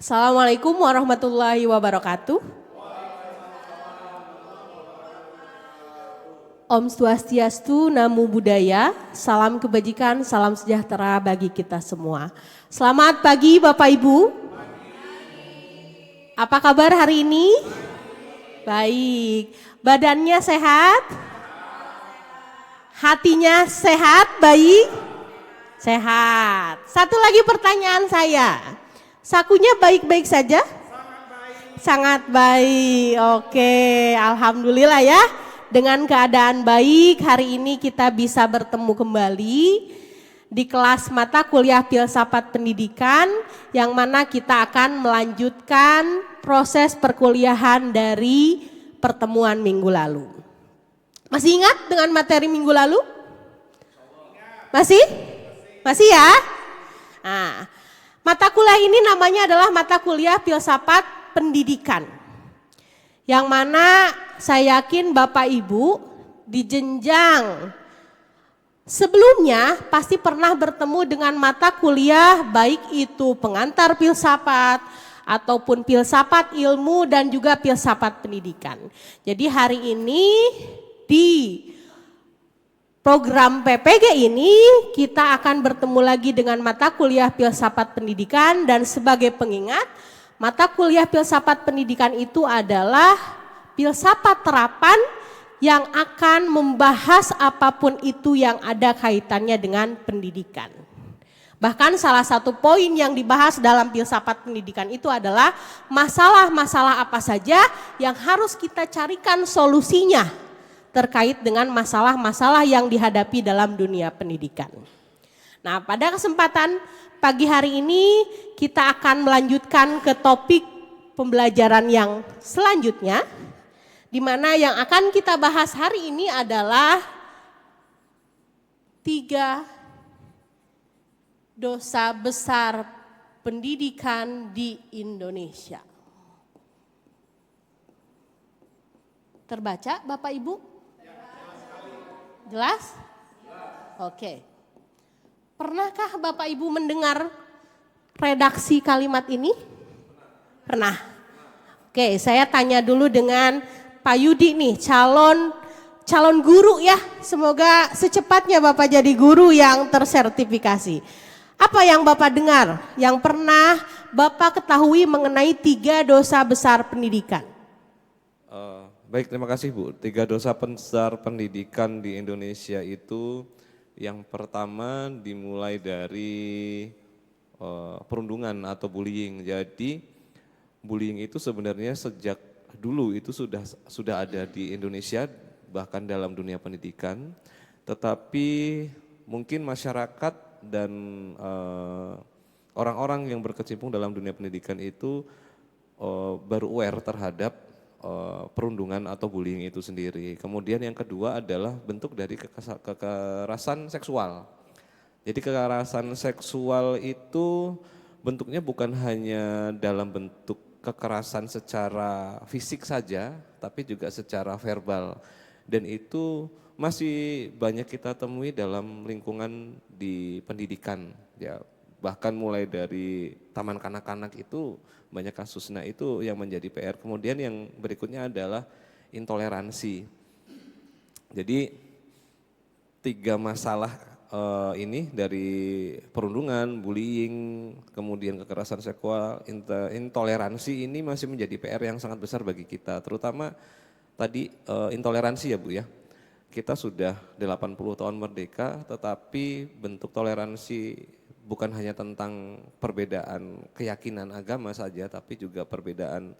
Assalamualaikum warahmatullahi wabarakatuh. Om Swastiastu, Namo Buddhaya, salam kebajikan, salam sejahtera bagi kita semua. Selamat pagi Bapak Ibu. Apa kabar hari ini? Baik. Badannya sehat? Hatinya sehat, baik? Sehat. Satu lagi pertanyaan saya. Sakunya baik-baik saja? Sangat baik. Oke, alhamdulillah ya. Dengan keadaan baik, hari ini kita bisa bertemu kembali di kelas mata kuliah Filsafat Pendidikan yang mana kita akan melanjutkan proses perkuliahan dari pertemuan minggu lalu. Masih ingat dengan materi minggu lalu? Masih? Masih ya? Nah, mata kuliah ini namanya adalah mata kuliah Filsafat Pendidikan. Yang mana saya yakin Bapak Ibu di jenjang sebelumnya pasti pernah bertemu dengan mata kuliah baik itu pengantar filsafat ataupun filsafat ilmu dan juga filsafat pendidikan. Jadi hari ini di program PPG ini kita akan bertemu lagi dengan mata kuliah filsafat pendidikan dan sebagai pengingat mata kuliah filsafat pendidikan itu adalah filsafat terapan yang akan membahas apapun itu yang ada kaitannya dengan pendidikan. Bahkan salah satu poin yang dibahas dalam filsafat pendidikan itu adalah masalah-masalah apa saja yang harus kita carikan solusinya terkait dengan masalah-masalah yang dihadapi dalam dunia pendidikan. Nah, pada kesempatan pagi hari ini kita akan melanjutkan ke topik pembelajaran yang selanjutnya, di mana yang akan kita bahas hari ini adalah 3 dosa besar pendidikan di Indonesia. Terbaca Bapak Ibu? Jelas? Oke. Pernahkah Bapak Ibu mendengar redaksi kalimat ini? Pernah. Oke, saya tanya dulu dengan Pak Yudi nih, calon guru ya. Semoga secepatnya Bapak jadi guru yang tersertifikasi. Apa yang Bapak dengar, yang pernah Bapak ketahui mengenai 3 dosa besar pendidikan? Baik, terima kasih Bu. 3 dosa besar pendidikan di Indonesia itu yang pertama dimulai dari perundungan atau bullying. Jadi bullying itu sebenarnya sejak dulu itu sudah ada di Indonesia bahkan dalam dunia pendidikan. Tetapi mungkin masyarakat dan orang-orang yang berkecimpung dalam dunia pendidikan itu baru aware terhadap perundungan atau bullying itu sendiri. Kemudian yang kedua adalah bentuk dari kekerasan seksual. Jadi kekerasan seksual itu bentuknya bukan hanya dalam bentuk kekerasan secara fisik saja, tapi juga secara verbal. Dan itu masih banyak kita temui dalam lingkungan di pendidikan. Ya, bahkan mulai dari taman kanak-kanak itu banyak kasus. Nah itu yang menjadi PR. Kemudian yang berikutnya adalah intoleransi. Jadi 3 masalah ini dari perundungan, bullying, kemudian kekerasan seksual, intoleransi ini masih menjadi PR yang sangat besar bagi kita. Terutama tadi intoleransi ya Bu ya. Kita sudah 80 tahun merdeka tetapi bentuk toleransi bukan hanya tentang perbedaan keyakinan agama saja, tapi juga perbedaan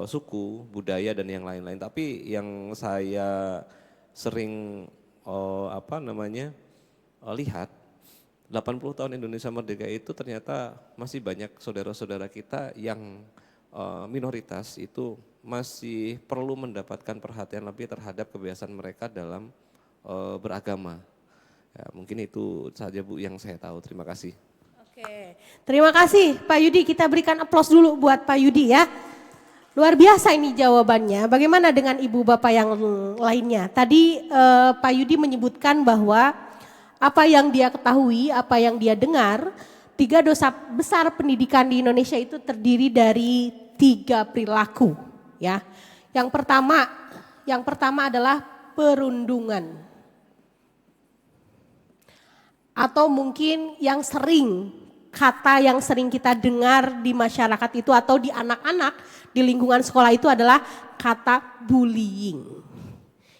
suku, budaya dan yang lain-lain. Tapi yang saya sering lihat 80 tahun Indonesia merdeka itu ternyata masih banyak saudara-saudara kita yang minoritas itu masih perlu mendapatkan perhatian lebih terhadap kebiasaan mereka dalam beragama. Ya, mungkin itu saja Bu yang saya tahu. Terima kasih. Oke, terima kasih Pak Yudi. Kita berikan aplaus dulu buat Pak Yudi ya. Luar biasa ini jawabannya. Bagaimana dengan ibu bapak yang lainnya? Tadi Pak Yudi menyebutkan bahwa apa yang dia ketahui, apa yang dia dengar, tiga dosa besar pendidikan di Indonesia itu terdiri dari 3 perilaku, ya. Yang pertama adalah perundungan. Atau mungkin kata yang sering kita dengar di masyarakat itu atau di anak-anak di lingkungan sekolah itu adalah kata bullying.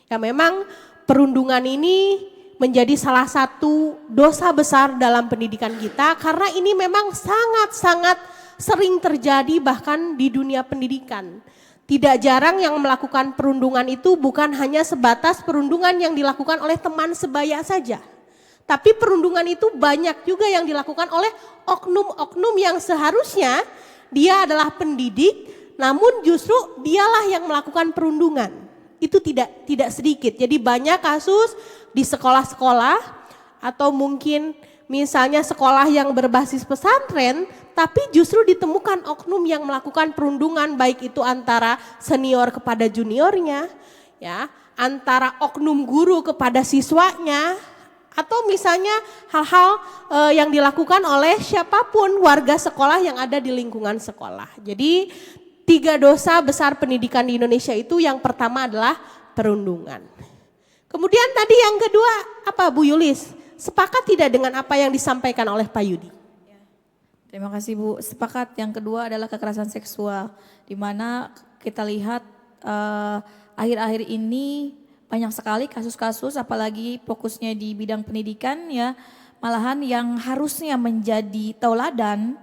Ya memang perundungan ini menjadi salah satu dosa besar dalam pendidikan kita karena ini memang sangat-sangat sering terjadi bahkan di dunia pendidikan. Tidak jarang yang melakukan perundungan itu bukan hanya sebatas perundungan yang dilakukan oleh teman sebaya saja. Tapi perundungan itu banyak juga yang dilakukan oleh oknum-oknum yang seharusnya dia adalah pendidik, namun justru dialah yang melakukan perundungan. Itu tidak sedikit. Jadi banyak kasus di sekolah-sekolah atau mungkin misalnya sekolah yang berbasis pesantren, tapi justru ditemukan oknum yang melakukan perundungan baik itu antara senior kepada juniornya, ya, antara oknum guru kepada siswanya. Atau misalnya hal-hal yang dilakukan oleh siapapun warga sekolah yang ada di lingkungan sekolah. Jadi 3 dosa besar pendidikan di Indonesia itu yang pertama adalah perundungan. Kemudian tadi yang kedua apa Bu Yulis? Sepakat tidak dengan apa yang disampaikan oleh Pak Yudi? Terima kasih Bu. Sepakat. Yang kedua adalah kekerasan seksual. Di mana kita lihat akhir-akhir ini banyak sekali kasus-kasus apalagi fokusnya di bidang pendidikan ya. Malahan yang harusnya menjadi tauladan,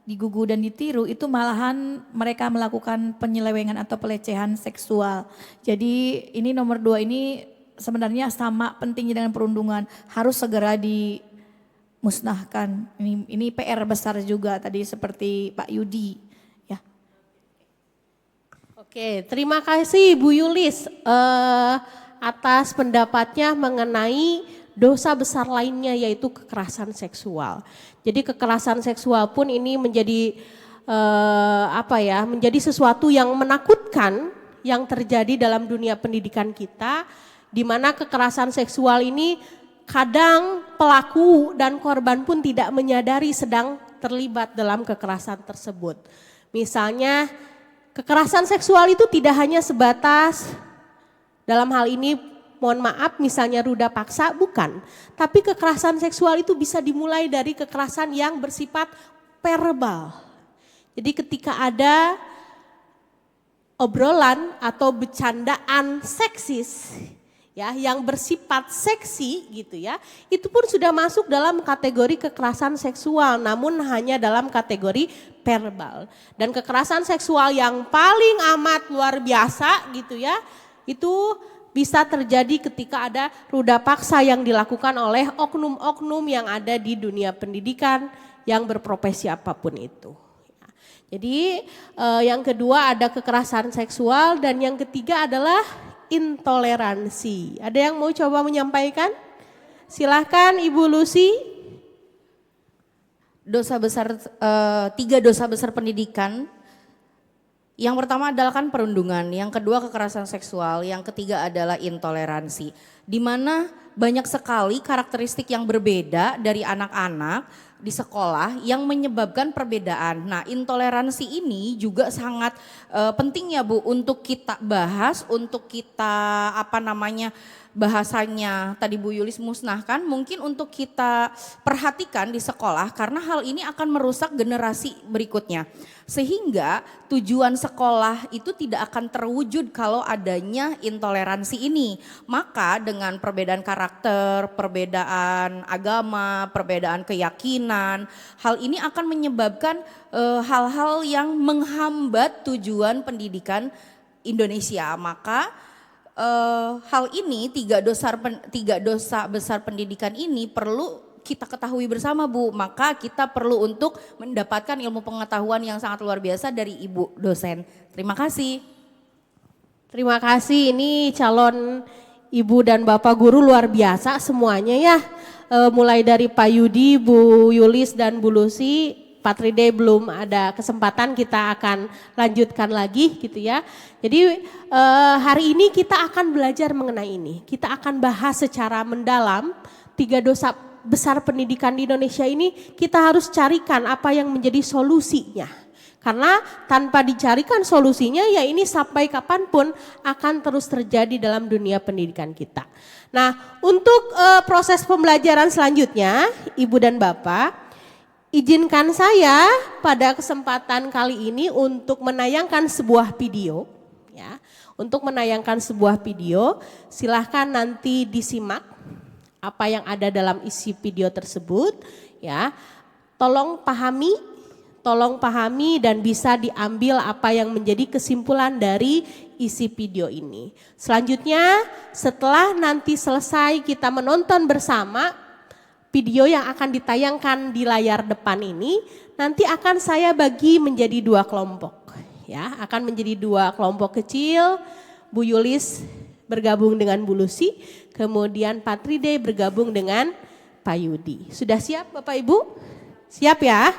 digugu dan ditiru itu malahan mereka melakukan penyelewengan atau pelecehan seksual. Jadi ini nomor 2 ini sebenarnya sama pentingnya dengan perundungan, harus segera dimusnahkan. Ini PR besar juga tadi seperti Pak Yudi. Ya. Oke, terima kasih Bu Yulis atas pendapatnya mengenai dosa besar lainnya yaitu kekerasan seksual. Jadi kekerasan seksual pun ini menjadi menjadi sesuatu yang menakutkan yang terjadi dalam dunia pendidikan kita, di mana kekerasan seksual ini kadang pelaku dan korban pun tidak menyadari sedang terlibat dalam kekerasan tersebut. Misalnya kekerasan seksual itu tidak hanya sebatas dalam hal ini mohon maaf misalnya ruda paksa, bukan. Tapi kekerasan seksual itu bisa dimulai dari kekerasan yang bersifat verbal. Jadi ketika ada obrolan atau bercandaan seksis ya yang bersifat seksi gitu ya, itu pun sudah masuk dalam kategori kekerasan seksual namun hanya dalam kategori verbal. Dan kekerasan seksual yang paling amat luar biasa gitu ya, itu bisa terjadi ketika ada ruda paksa yang dilakukan oleh oknum-oknum yang ada di dunia pendidikan yang berprofesi apapun itu. Jadi yang kedua ada kekerasan seksual dan yang ketiga adalah intoleransi. Ada yang mau coba menyampaikan? Silahkan Ibu Lucy. Dosa besar, 3 dosa besar pendidikan. Yang pertama adalah kan perundungan, yang kedua kekerasan seksual, yang ketiga adalah intoleransi. Di mana banyak sekali karakteristik yang berbeda dari anak-anak di sekolah yang menyebabkan perbedaan. Nah, intoleransi ini juga sangat penting ya Bu untuk kita bahas, untuk kita bahasanya tadi Bu Yulis musnahkan, mungkin untuk kita perhatikan di sekolah karena hal ini akan merusak generasi berikutnya. Sehingga tujuan sekolah itu tidak akan terwujud kalau adanya intoleransi ini. Maka dengan perbedaan karakter, perbedaan agama, perbedaan keyakinan, hal ini akan menyebabkan hal-hal yang menghambat tujuan pendidikan Indonesia. Maka hal ini 3 dosa besar pendidikan ini perlu kita ketahui bersama Bu. Maka kita perlu untuk mendapatkan ilmu pengetahuan yang sangat luar biasa dari Ibu dosen. Terima kasih. Terima kasih, ini calon Ibu dan Bapak guru luar biasa semuanya ya. Mulai dari Pak Yudi, Bu Yulis dan Bu Lucy. Pak Tride belum ada kesempatan, kita akan lanjutkan lagi gitu ya. Jadi hari ini kita akan belajar mengenai ini. Kita akan bahas secara mendalam 3 dosa besar pendidikan di Indonesia ini kita harus carikan apa yang menjadi solusinya. Karena tanpa dicarikan solusinya ya ini sampai kapanpun akan terus terjadi dalam dunia pendidikan kita. Nah untuk proses pembelajaran selanjutnya Ibu dan Bapak, izinkan saya pada kesempatan kali ini untuk menayangkan sebuah video. Ya, untuk menayangkan sebuah video, silahkan nanti disimak apa yang ada dalam isi video tersebut. Ya, tolong pahami dan bisa diambil apa yang menjadi kesimpulan dari isi video ini. Selanjutnya setelah nanti selesai kita menonton bersama video yang akan ditayangkan di layar depan ini, nanti akan saya bagi menjadi 2 kelompok. Ya, akan menjadi 2 kelompok kecil. Bu Yulis bergabung dengan Bu Lucy, kemudian Pak Tride bergabung dengan Pak Yudi. Sudah siap Bapak Ibu? Siap ya?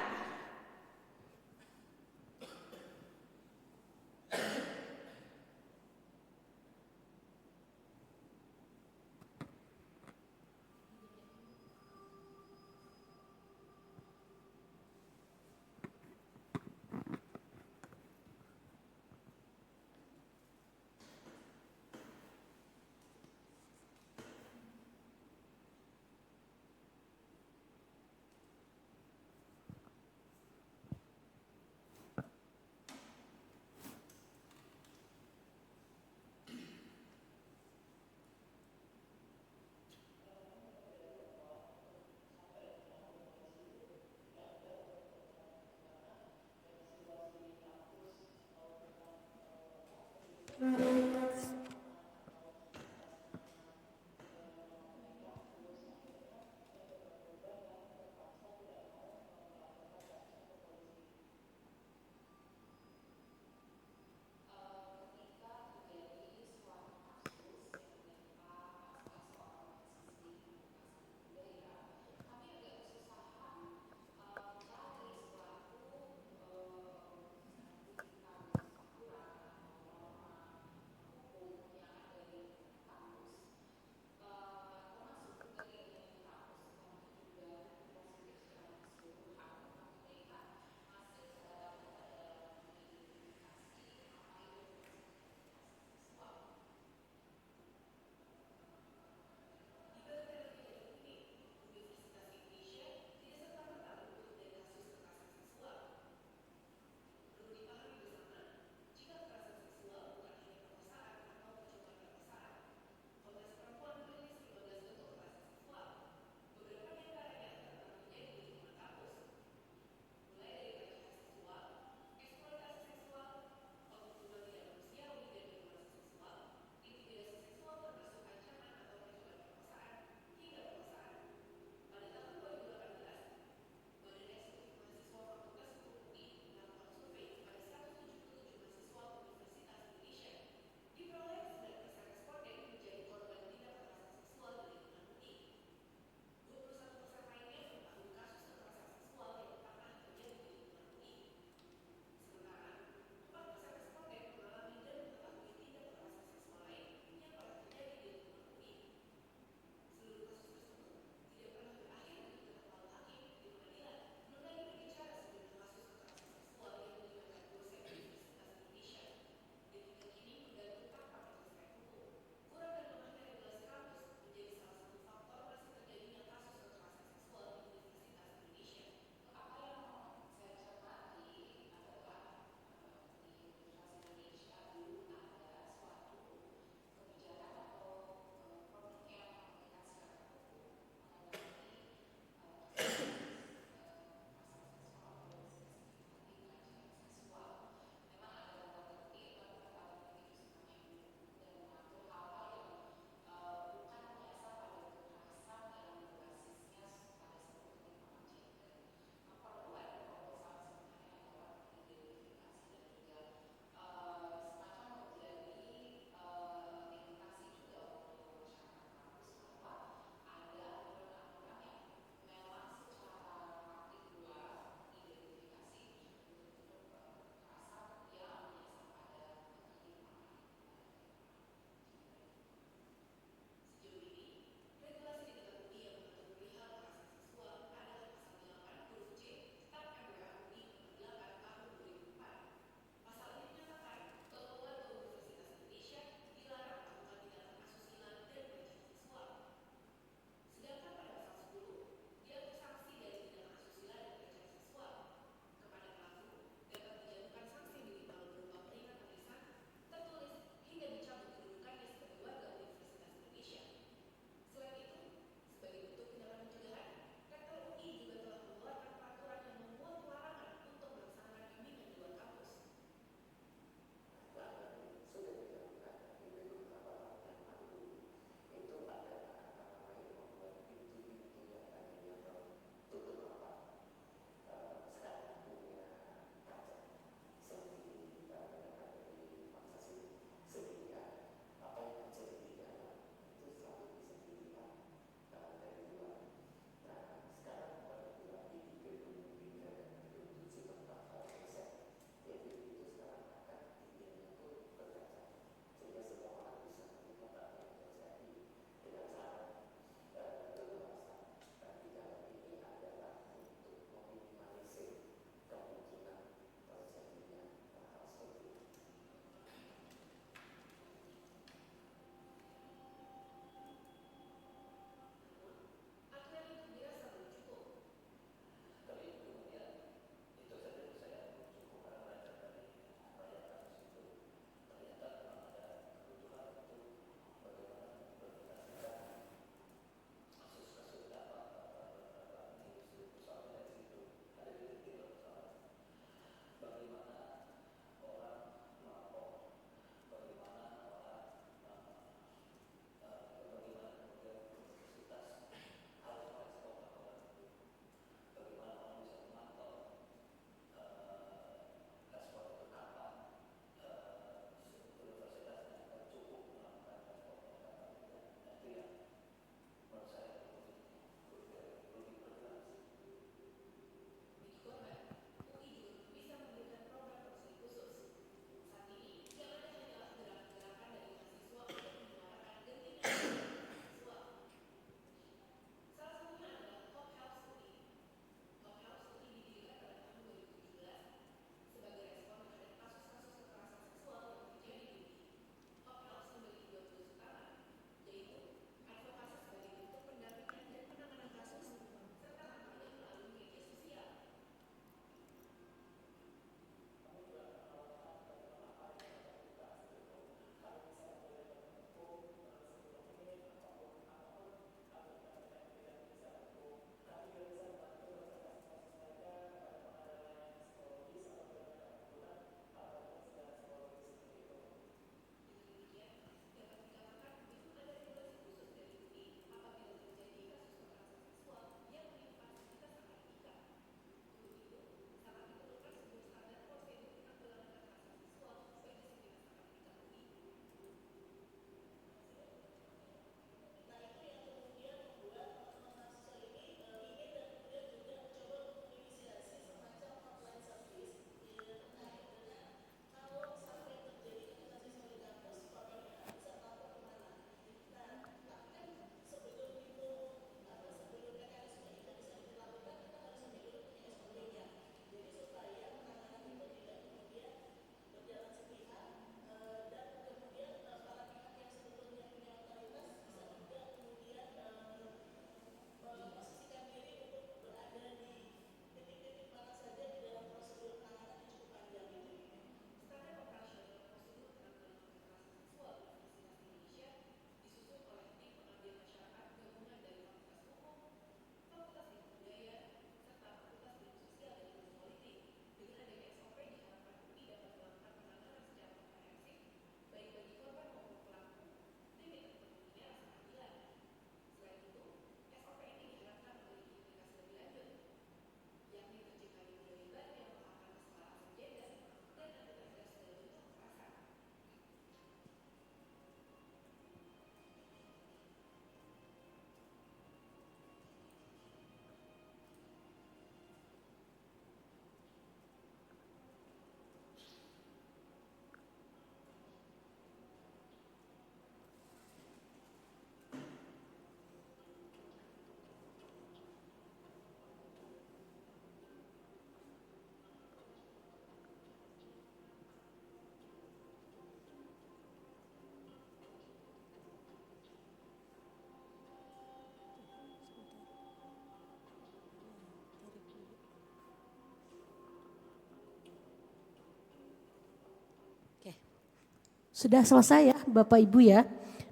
Sudah selesai ya Bapak Ibu ya,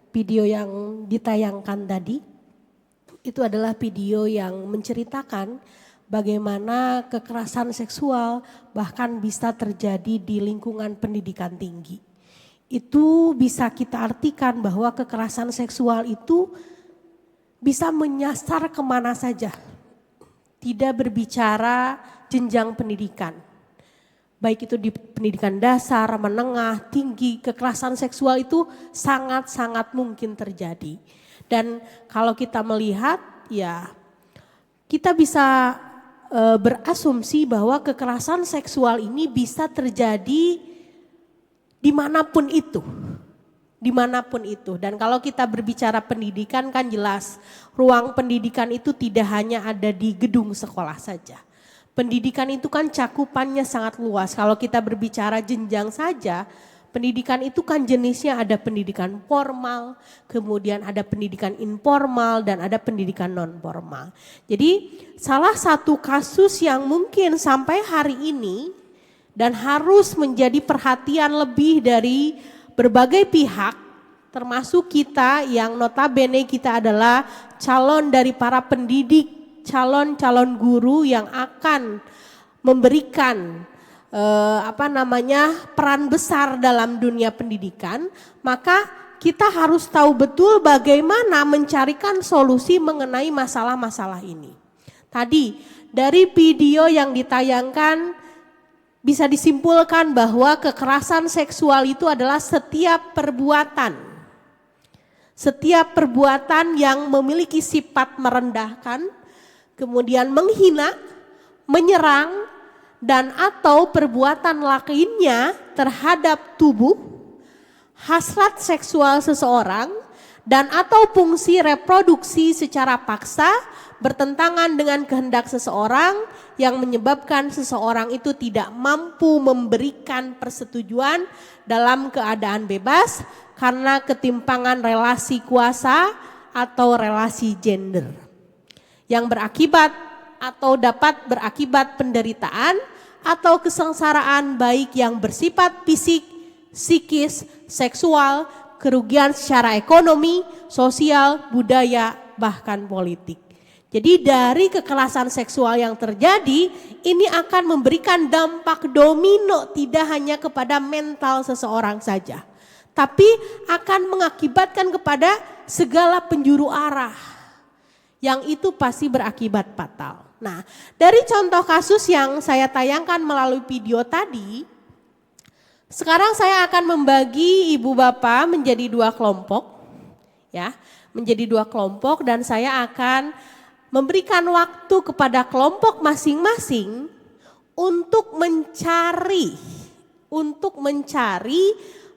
video yang ditayangkan tadi. Itu adalah video yang menceritakan bagaimana kekerasan seksual bahkan bisa terjadi di lingkungan pendidikan tinggi. Itu bisa kita artikan bahwa kekerasan seksual itu bisa menyasar kemana saja. Tidak berbicara jenjang pendidikan. Baik itu di pendidikan dasar, menengah, tinggi, kekerasan seksual itu sangat-sangat mungkin terjadi. Dan kalau kita melihat ya kita bisa berasumsi bahwa kekerasan seksual ini bisa terjadi dimanapun itu. Dimanapun itu. Dan kalau kita berbicara pendidikan kan jelas ruang pendidikan itu tidak hanya ada di gedung sekolah saja. Pendidikan itu kan cakupannya sangat luas. Kalau kita berbicara jenjang saja, pendidikan itu kan jenisnya ada pendidikan formal, kemudian ada pendidikan informal, dan ada pendidikan non formal. Jadi salah satu kasus yang mungkin sampai hari ini dan harus menjadi perhatian lebih dari berbagai pihak, termasuk kita yang notabene kita adalah calon dari para pendidik, calon-calon guru yang akan memberikan peran besar dalam dunia pendidikan, maka kita harus tahu betul bagaimana mencarikan solusi mengenai masalah-masalah ini. Tadi dari video yang ditayangkan bisa disimpulkan bahwa kekerasan seksual itu adalah setiap perbuatan yang memiliki sifat merendahkan, kemudian menghina, menyerang, dan atau perbuatan lainnya terhadap tubuh, hasrat seksual seseorang, dan atau fungsi reproduksi secara paksa bertentangan dengan kehendak seseorang yang menyebabkan seseorang itu tidak mampu memberikan persetujuan dalam keadaan bebas karena ketimpangan relasi kuasa atau relasi gender. Yang berakibat atau dapat berakibat penderitaan atau kesengsaraan baik yang bersifat fisik, psikis, seksual, kerugian secara ekonomi, sosial, budaya, bahkan politik. Jadi dari kekerasan seksual yang terjadi ini akan memberikan dampak domino tidak hanya kepada mental seseorang saja, tapi akan mengakibatkan kepada segala penjuru arah. Yang itu pasti berakibat fatal. Nah, dari contoh kasus yang saya tayangkan melalui video tadi, sekarang saya akan membagi ibu bapak menjadi dua kelompok, ya, menjadi dua kelompok dan saya akan memberikan waktu kepada kelompok masing-masing untuk mencari,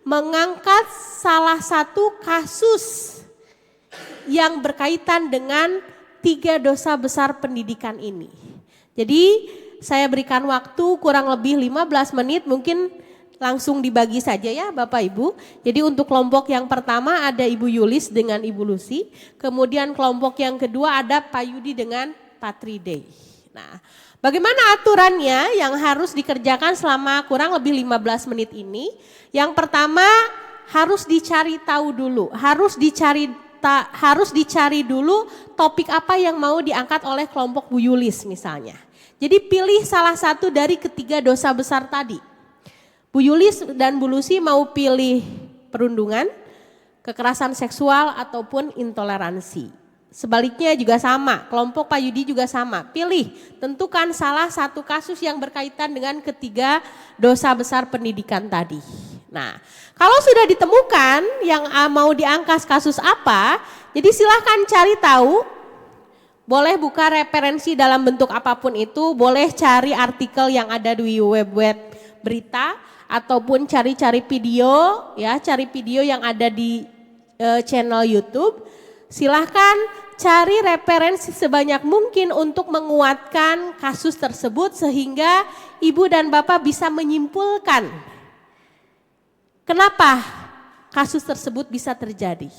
mengangkat salah satu kasus yang berkaitan dengan 3 dosa besar pendidikan ini. Jadi saya berikan waktu kurang lebih 15 menit, mungkin langsung dibagi saja ya Bapak Ibu. Jadi untuk kelompok yang pertama ada Ibu Yulis dengan Ibu Lucy. Kemudian kelompok yang kedua ada Pak Yudi dengan Pak Tridey. Nah, bagaimana aturannya yang harus dikerjakan selama kurang lebih 15 menit ini? Yang pertama harus dicari tahu dulu, harus dicari dulu topik apa yang mau diangkat oleh kelompok Bu Yulis misalnya. Jadi pilih salah satu dari ketiga dosa besar tadi. Bu Yulis dan Bu Lucy mau pilih perundungan, kekerasan seksual ataupun intoleransi. Sebaliknya juga sama, kelompok Pak Yudi juga sama. Pilih, tentukan salah satu kasus yang berkaitan dengan ketiga dosa besar pendidikan tadi. Nah, kalau sudah ditemukan yang mau diangkat kasus apa, jadi silahkan cari tahu, boleh buka referensi dalam bentuk apapun itu, boleh cari artikel yang ada di web berita, ataupun cari video, ya cari video yang ada di channel YouTube. Silahkan cari referensi sebanyak mungkin untuk menguatkan kasus tersebut sehingga ibu dan bapak bisa menyimpulkan kenapa kasus tersebut bisa terjadi.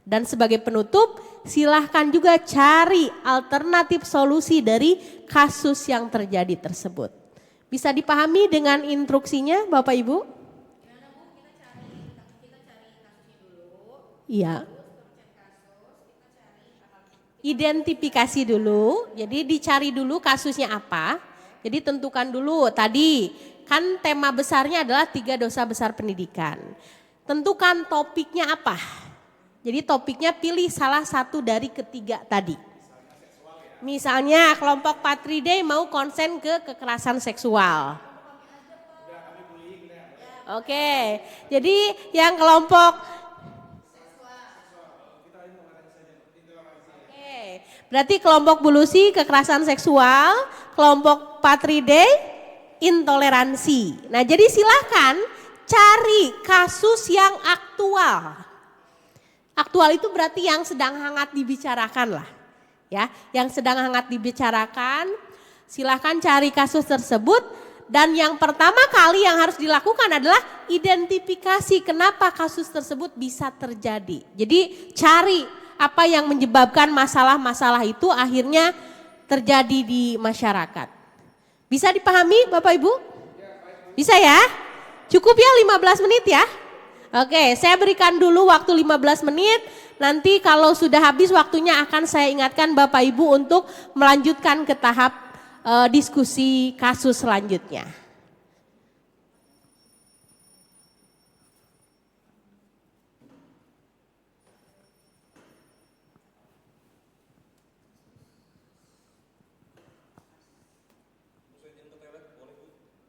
Dan sebagai penutup, silahkan juga cari alternatif solusi dari kasus yang terjadi tersebut. Bisa dipahami dengan instruksinya Bapak Ibu? Iya. Identifikasi dulu, jadi dicari dulu kasusnya apa. Jadi tentukan dulu tadi kan tema besarnya adalah 3 dosa besar pendidikan. Tentukan topiknya apa. Jadi topiknya pilih salah satu dari ketiga tadi. Misalnya kelompok Patriday mau konsen ke kekerasan seksual. Oke, jadi yang kelompok berarti kelompok Bulusi kekerasan seksual, kelompok Patriday intoleransi. Nah jadi silahkan cari kasus yang aktual. Aktual itu berarti yang sedang hangat dibicarakan lah. Ya, yang sedang hangat dibicarakan, silahkan cari kasus tersebut. Dan yang pertama kali yang harus dilakukan adalah identifikasi kenapa kasus tersebut bisa terjadi. Jadi cari apa yang menyebabkan masalah-masalah itu akhirnya terjadi di masyarakat. Bisa dipahami Bapak Ibu? Bisa ya? Cukup ya 15 menit ya? Oke, saya berikan dulu waktu 15 menit. Nanti kalau sudah habis waktunya akan saya ingatkan Bapak Ibu untuk melanjutkan ke tahap diskusi kasus selanjutnya.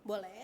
Boleh.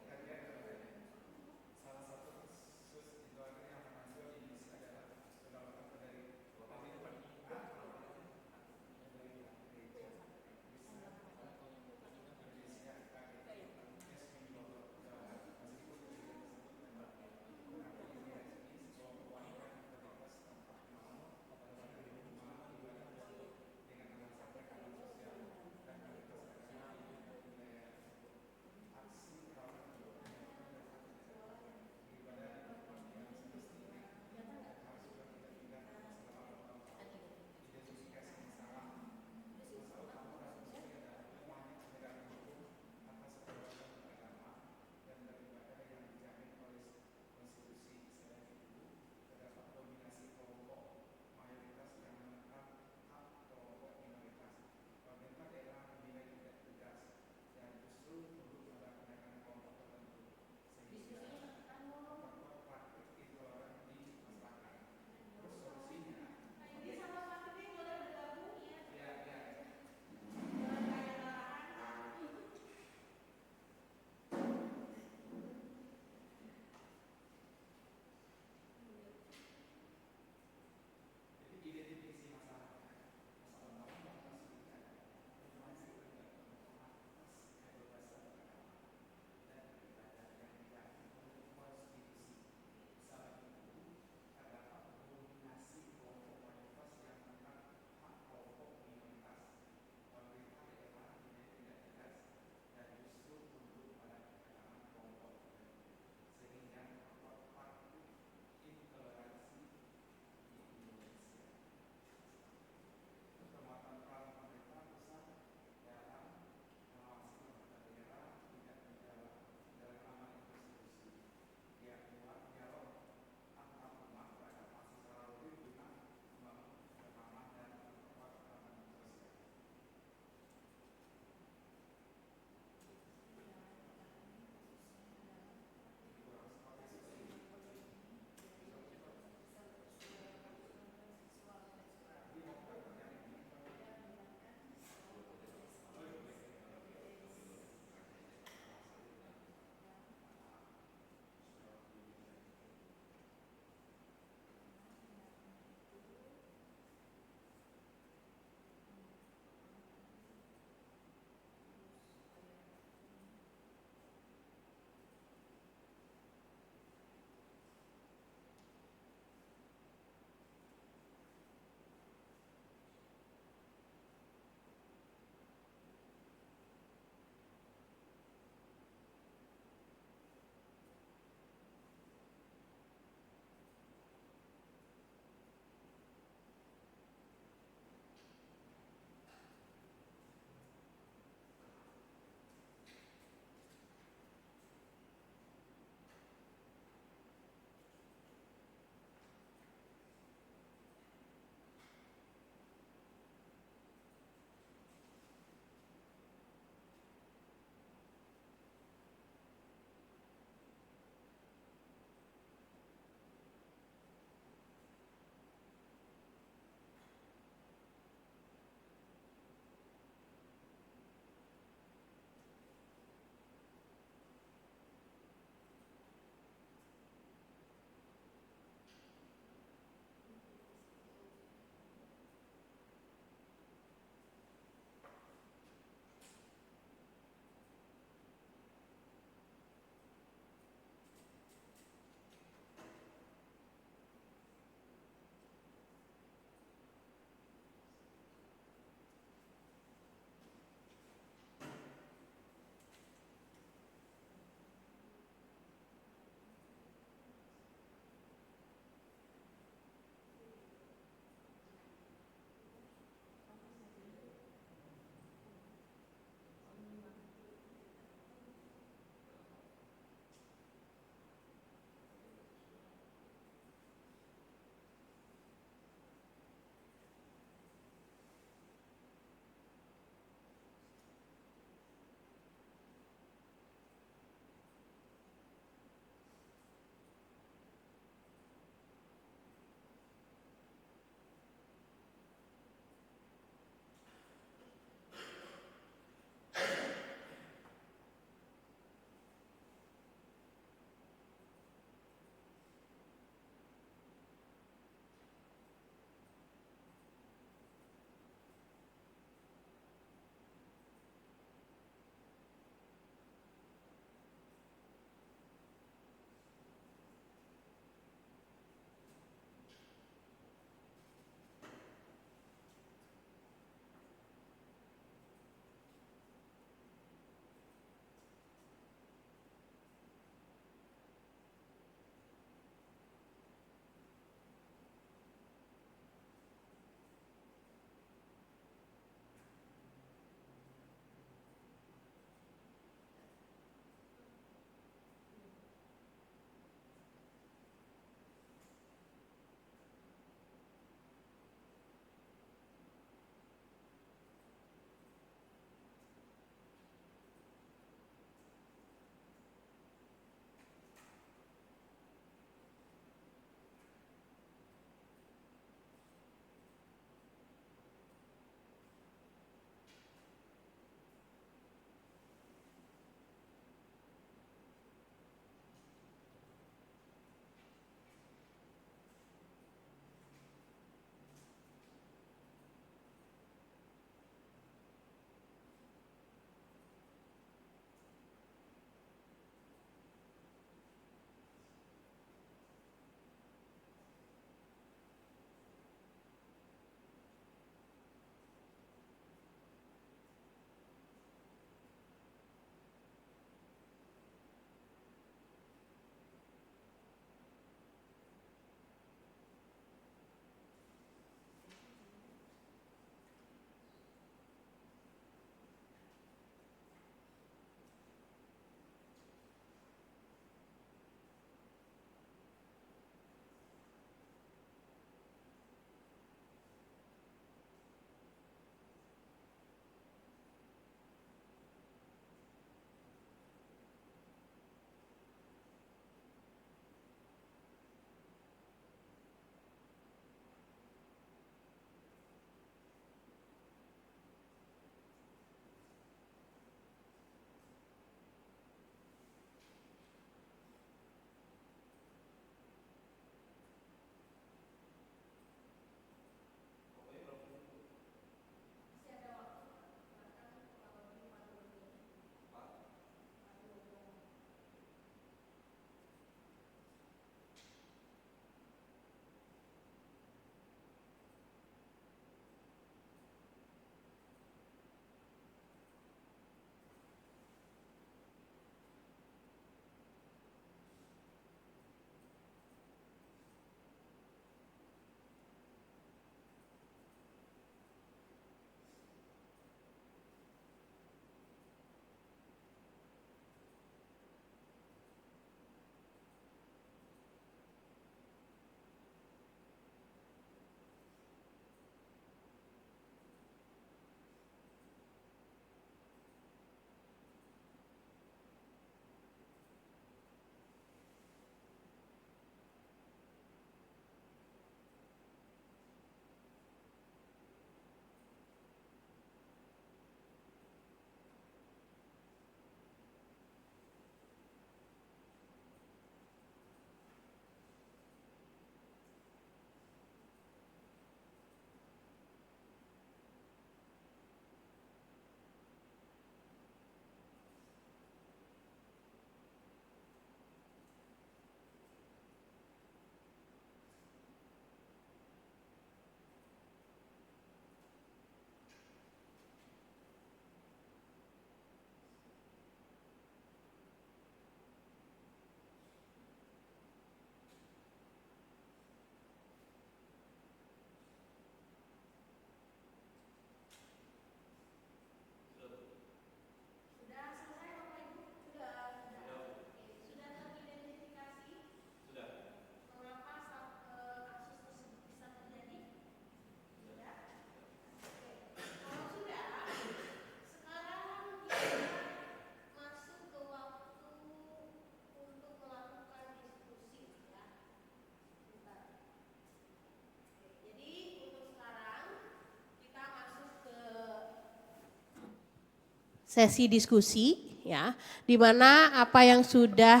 sesi diskusi ya, di mana apa yang sudah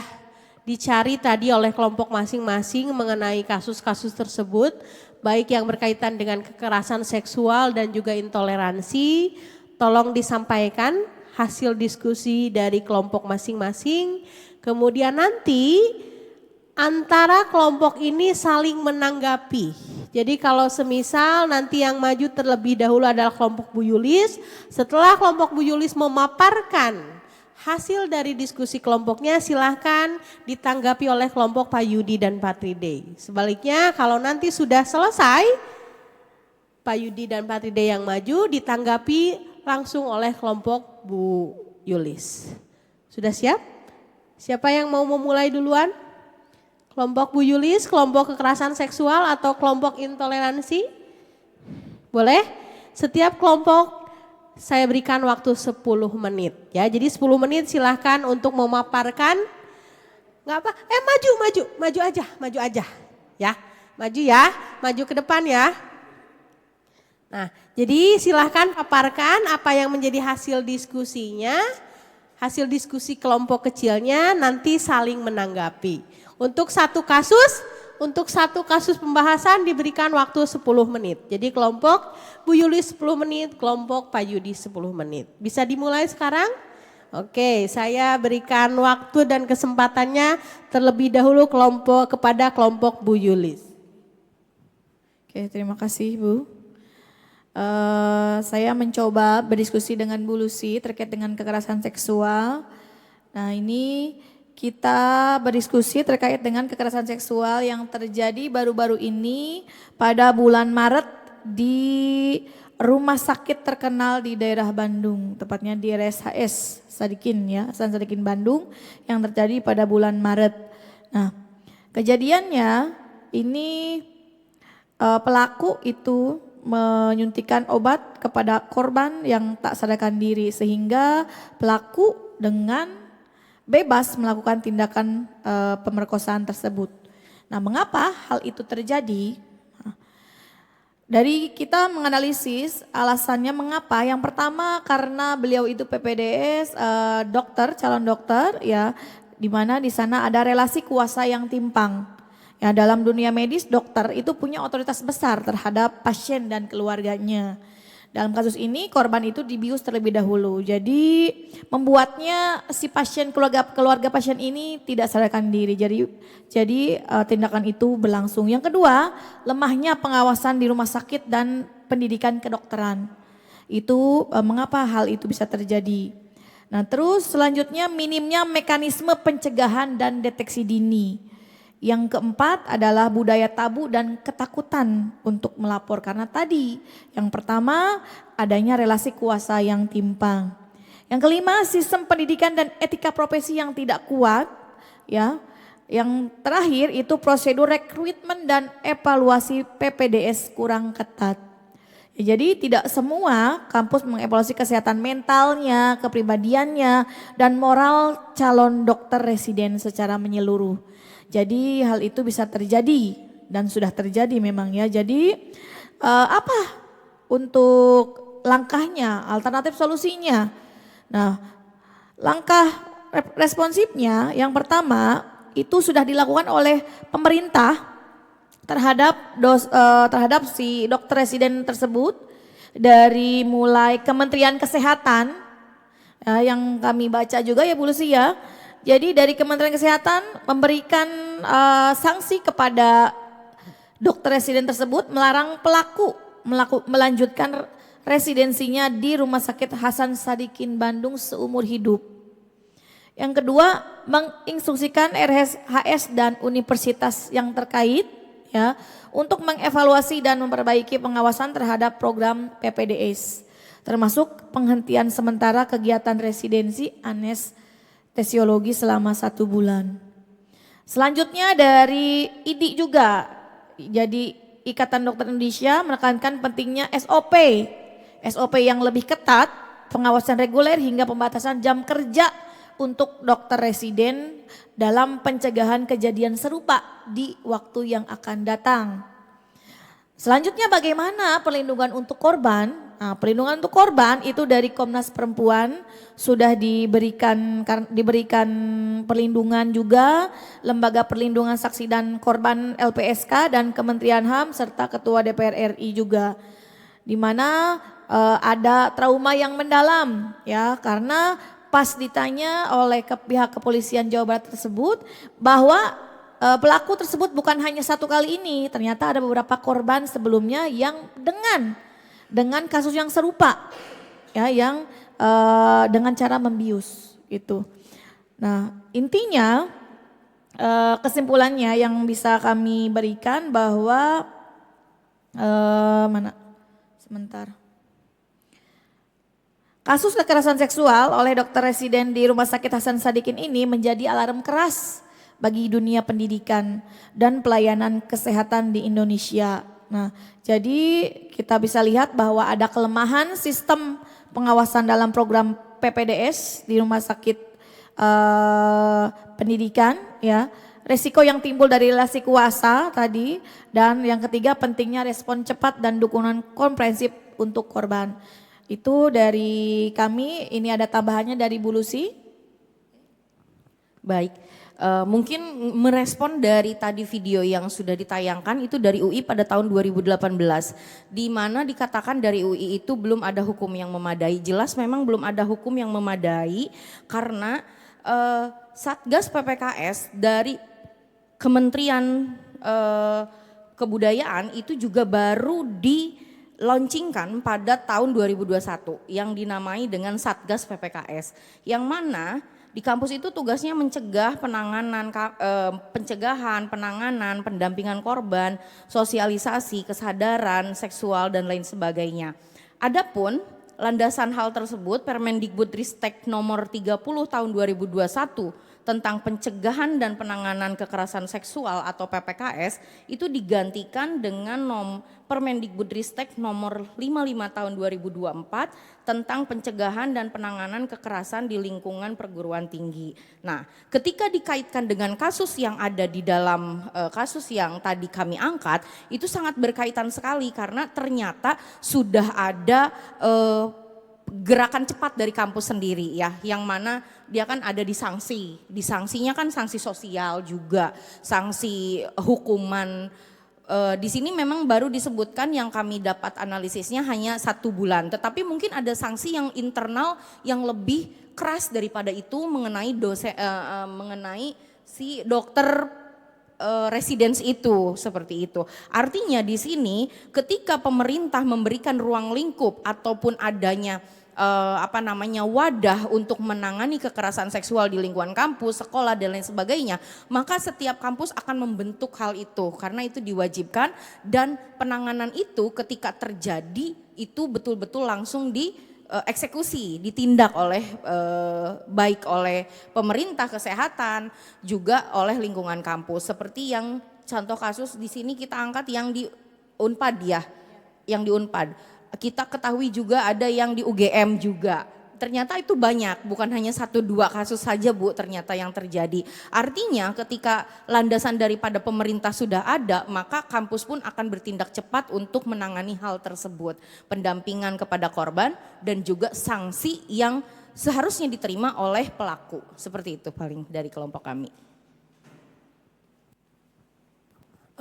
dicari tadi oleh kelompok masing-masing mengenai kasus-kasus tersebut, baik yang berkaitan dengan kekerasan seksual dan juga intoleransi, tolong disampaikan hasil diskusi dari kelompok masing-masing. Kemudian nanti antara kelompok ini saling menanggapi. Jadi kalau semisal nanti yang maju terlebih dahulu adalah kelompok Bu Yulis, setelah kelompok Bu Yulis memaparkan hasil dari diskusi kelompoknya, silahkan ditanggapi oleh kelompok Pak Yudi dan Pak Tride. Sebaliknya kalau nanti sudah selesai, Pak Yudi dan Pak Tride yang maju ditanggapi langsung oleh kelompok Bu Yulis. Sudah siap? Siapa yang mau memulai duluan? Kelompok Bu Yulis, kelompok kekerasan seksual atau kelompok intoleransi? Boleh? Setiap kelompok saya berikan waktu 10 menit ya. Jadi 10 menit silahkan untuk memaparkan. Enggak apa? Maju aja ya. Maju ya, maju ke depan ya. Nah, jadi silahkan paparkan apa yang menjadi hasil diskusinya. Hasil diskusi kelompok kecilnya nanti saling menanggapi. Untuk satu kasus pembahasan diberikan waktu 10 menit. Jadi kelompok Bu Yulis 10 menit, kelompok Pak Yudi 10 menit. Bisa dimulai sekarang? Oke, saya berikan waktu dan kesempatannya terlebih dahulu kepada kelompok Bu Yulis. Oke, terima kasih Bu. Saya mencoba berdiskusi dengan Bu Lucy terkait dengan kekerasan seksual. Nah, ini kita berdiskusi terkait dengan kekerasan seksual yang terjadi baru-baru ini pada bulan Maret di rumah sakit terkenal di daerah Bandung, tepatnya di RSHS Sadikin ya, Hasan Sadikin Bandung yang terjadi pada bulan Maret. Nah, kejadiannya ini pelaku itu menyuntikkan obat kepada korban yang tak sadarkan diri sehingga pelaku dengan bebas melakukan tindakan pemerkosaan tersebut. Nah, mengapa hal itu terjadi? Dari kita menganalisis alasannya mengapa. Yang pertama karena beliau itu PPDS, dokter, calon dokter ya, di mana di sana ada relasi kuasa yang timpang. Ya, dalam dunia medis dokter itu punya otoritas besar terhadap pasien dan keluarganya. Dalam kasus ini korban itu dibius terlebih dahulu. Jadi membuatnya si pasien keluarga pasien ini tidak sadarkan diri. Jadi tindakan itu berlangsung. Yang kedua, lemahnya pengawasan di rumah sakit dan pendidikan kedokteran. Itu mengapa hal itu bisa terjadi. Nah, terus selanjutnya minimnya mekanisme pencegahan dan deteksi dini. Yang keempat adalah budaya tabu dan ketakutan untuk melapor karena tadi yang pertama adanya relasi kuasa yang timpang. Yang kelima sistem pendidikan dan etika profesi yang tidak kuat ya. Yang terakhir itu prosedur rekrutmen dan evaluasi PPDS kurang ketat. Ya, jadi tidak semua kampus mengevaluasi kesehatan mentalnya, kepribadiannya dan moral calon dokter residen secara menyeluruh. Jadi hal itu bisa terjadi dan sudah terjadi memang ya. Jadi apa untuk langkahnya, alternatif solusinya? Nah, langkah responsifnya yang pertama itu sudah dilakukan oleh pemerintah terhadap si dokter residen tersebut dari mulai Kementerian Kesehatan ya, yang kami baca juga ya Bu Lucy ya. Jadi dari Kementerian Kesehatan memberikan sanksi kepada dokter residen tersebut melarang pelaku melanjutkan residensinya di Rumah Sakit Hasan Sadikin Bandung seumur hidup. Yang kedua, menginstruksikan RSHS dan universitas yang terkait ya untuk mengevaluasi dan memperbaiki pengawasan terhadap program PPDS, termasuk penghentian sementara kegiatan residensi anestesiologi selama 1 bulan. Selanjutnya dari IDI juga, jadi Ikatan Dokter Indonesia menekankan pentingnya SOP yang lebih ketat, pengawasan reguler hingga pembatasan jam kerja untuk dokter residen dalam pencegahan kejadian serupa di waktu yang akan datang. Selanjutnya bagaimana perlindungan untuk korban? Nah, perlindungan untuk korban itu dari Komnas Perempuan sudah diberikan perlindungan juga, Lembaga Perlindungan Saksi dan Korban LPSK dan Kementerian HAM serta Ketua DPR RI juga. Di mana ada trauma yang mendalam ya, karena pas ditanya oleh pihak kepolisian Jawa Barat tersebut bahwa pelaku tersebut bukan hanya satu kali ini, ternyata ada beberapa korban sebelumnya yang dengan kasus yang serupa ya, yang dengan cara membius gitu. Nah, intinya kesimpulannya yang bisa kami berikan bahwa kasus kekerasan seksual oleh dokter residen di Rumah Sakit Hasan Sadikin ini menjadi alarm keras bagi dunia pendidikan dan pelayanan kesehatan di Indonesia. Nah, jadi kita bisa lihat bahwa ada kelemahan sistem pengawasan dalam program PPDS di rumah sakit pendidikan ya. Resiko yang timbul dari relasi kuasa tadi, dan yang ketiga pentingnya respon cepat dan dukungan komprehensif untuk korban. Itu dari kami, ini ada tambahannya dari Bu Lucy. Baik. Mungkin merespon dari tadi video yang sudah ditayangkan itu dari UI pada tahun 2018, di mana dikatakan dari UI itu belum ada hukum yang memadai. Jelas memang belum ada hukum yang memadai karena Satgas PPKS dari Kementerian Kebudayaan itu juga baru dilaunchingkan pada tahun 2021 yang dinamai dengan Satgas PPKS, yang mana di kampus itu tugasnya mencegah pencegahan, penanganan, pendampingan korban, sosialisasi, kesadaran seksual dan lain sebagainya. Adapun landasan hal tersebut Permendikbudristek nomor 30 tahun 2021 tentang pencegahan dan penanganan kekerasan seksual atau PPKS itu digantikan dengan Permendikbudristek nomor 55 tahun 2024 tentang pencegahan dan penanganan kekerasan di lingkungan perguruan tinggi. Nah, ketika dikaitkan dengan kasus yang ada di dalam kasus yang tadi kami angkat, itu sangat berkaitan sekali karena ternyata sudah ada gerakan cepat dari kampus sendiri ya, yang mana dia kan ada di sanksinya kan sanksi sosial juga, sanksi hukuman. Di sini memang baru disebutkan yang kami dapat analisisnya hanya 1 bulan, tetapi mungkin ada sanksi yang internal yang lebih keras daripada itu mengenai mengenai si dokter residence itu, seperti itu. Artinya di sini ketika pemerintah memberikan ruang lingkup ataupun adanya wadah untuk menangani kekerasan seksual di lingkungan kampus, sekolah dan lain sebagainya, maka setiap kampus akan membentuk hal itu karena itu diwajibkan, dan penanganan itu ketika terjadi itu betul-betul langsung dieksekusi, ditindak oleh baik oleh pemerintah kesehatan juga oleh lingkungan kampus, seperti yang contoh kasus di sini kita angkat yang di Unpad ya, yang di Unpad. Kita ketahui juga ada yang di UGM juga. Ternyata itu banyak, bukan hanya 1-2 kasus saja Bu ternyata yang terjadi. Artinya ketika landasan daripada pemerintah sudah ada, maka kampus pun akan bertindak cepat untuk menangani hal tersebut. Pendampingan kepada korban dan juga sanksi yang seharusnya diterima oleh pelaku. Seperti itu paling dari kelompok kami.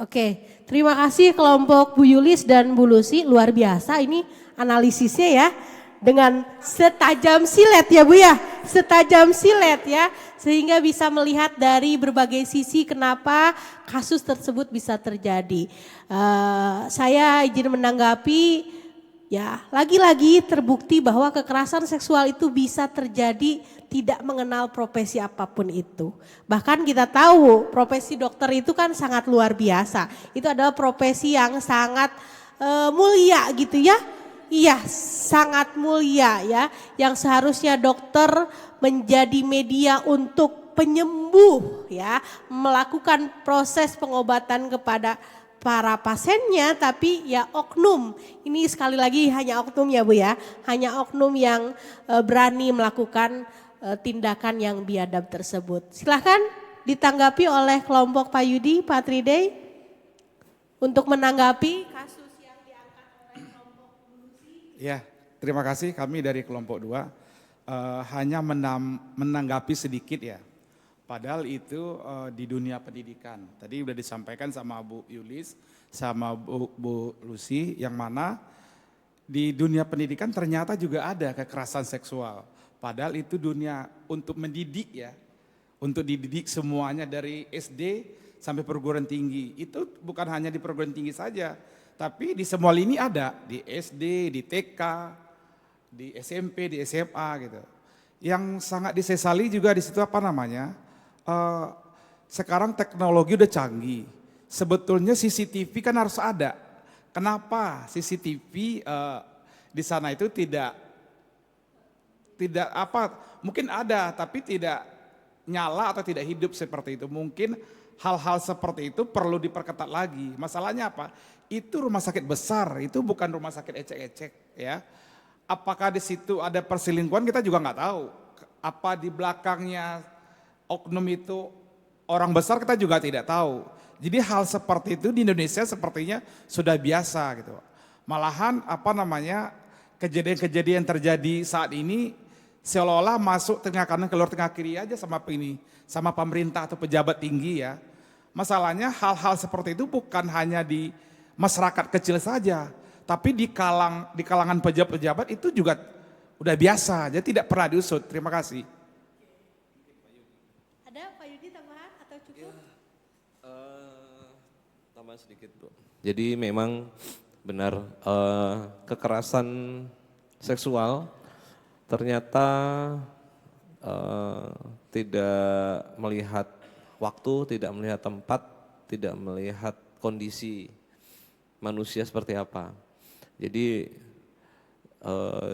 Oke, terima kasih kelompok Bu Yulis dan Bu Lucy, luar biasa ini analisisnya ya, dengan setajam silet ya Bu ya, setajam silet ya, sehingga bisa melihat dari berbagai sisi kenapa kasus tersebut bisa terjadi. Saya izin menanggapi ya, lagi-lagi terbukti bahwa kekerasan seksual itu bisa terjadi tidak mengenal profesi apapun itu. Bahkan kita tahu profesi dokter itu kan sangat luar biasa. Itu adalah profesi yang sangat mulia gitu ya. Iya, sangat mulia ya. Yang seharusnya dokter menjadi media untuk penyembuh ya, melakukan proses pengobatan kepada para pasiennya, tapi ya oknum, ini sekali lagi hanya oknum ya Bu ya, hanya oknum yang berani melakukan tindakan yang biadab tersebut. Silahkan ditanggapi oleh kelompok Pak Yudi, Pak Tridei untuk menanggapi kasus yang diangkat oleh kelompok Bu Lucy. Ya, terima kasih. Kami dari kelompok 2 hanya menanggapi sedikit ya. Padahal itu di dunia pendidikan. Tadi udah disampaikan sama Bu Yulis, sama Bu Lucy, yang mana di dunia pendidikan ternyata juga ada kekerasan seksual. Padahal itu dunia untuk mendidik ya, untuk dididik semuanya dari SD sampai perguruan tinggi. Itu bukan hanya di perguruan tinggi saja, tapi di semua lini ada, di SD, di TK, di SMP, di SMA gitu. Yang sangat disesali juga di situ apa namanya, sekarang teknologi udah canggih. Sebetulnya CCTV kan harus ada. Kenapa CCTV di sana itu tidak apa? Mungkin ada tapi tidak nyala atau tidak hidup seperti itu. Mungkin hal-hal seperti itu perlu diperketat lagi. Masalahnya apa? Itu rumah sakit besar, itu bukan rumah sakit ecek-ecek ya. Apakah di situ ada perselingkuhan kita juga nggak tahu. Apa di belakangnya oknum itu orang besar kita juga tidak tahu. Jadi hal seperti itu di Indonesia sepertinya sudah biasa gitu. Malahan apa namanya kejadian-kejadian terjadi saat ini seolah-olah masuk tengah kanan keluar tengah kiri aja sama pemerintah atau pejabat tinggi ya. Masalahnya hal-hal seperti itu bukan hanya di masyarakat kecil saja, tapi di kalangan pejabat-pejabat itu juga udah biasa, jadi tidak pernah diusut. Terima kasih. Ada Pak Yudi tambahan atau cukup? Tambah sedikit Bu. Jadi memang benar kekerasan seksual ternyata tidak melihat waktu, tidak melihat tempat, tidak melihat kondisi manusia seperti apa. Jadi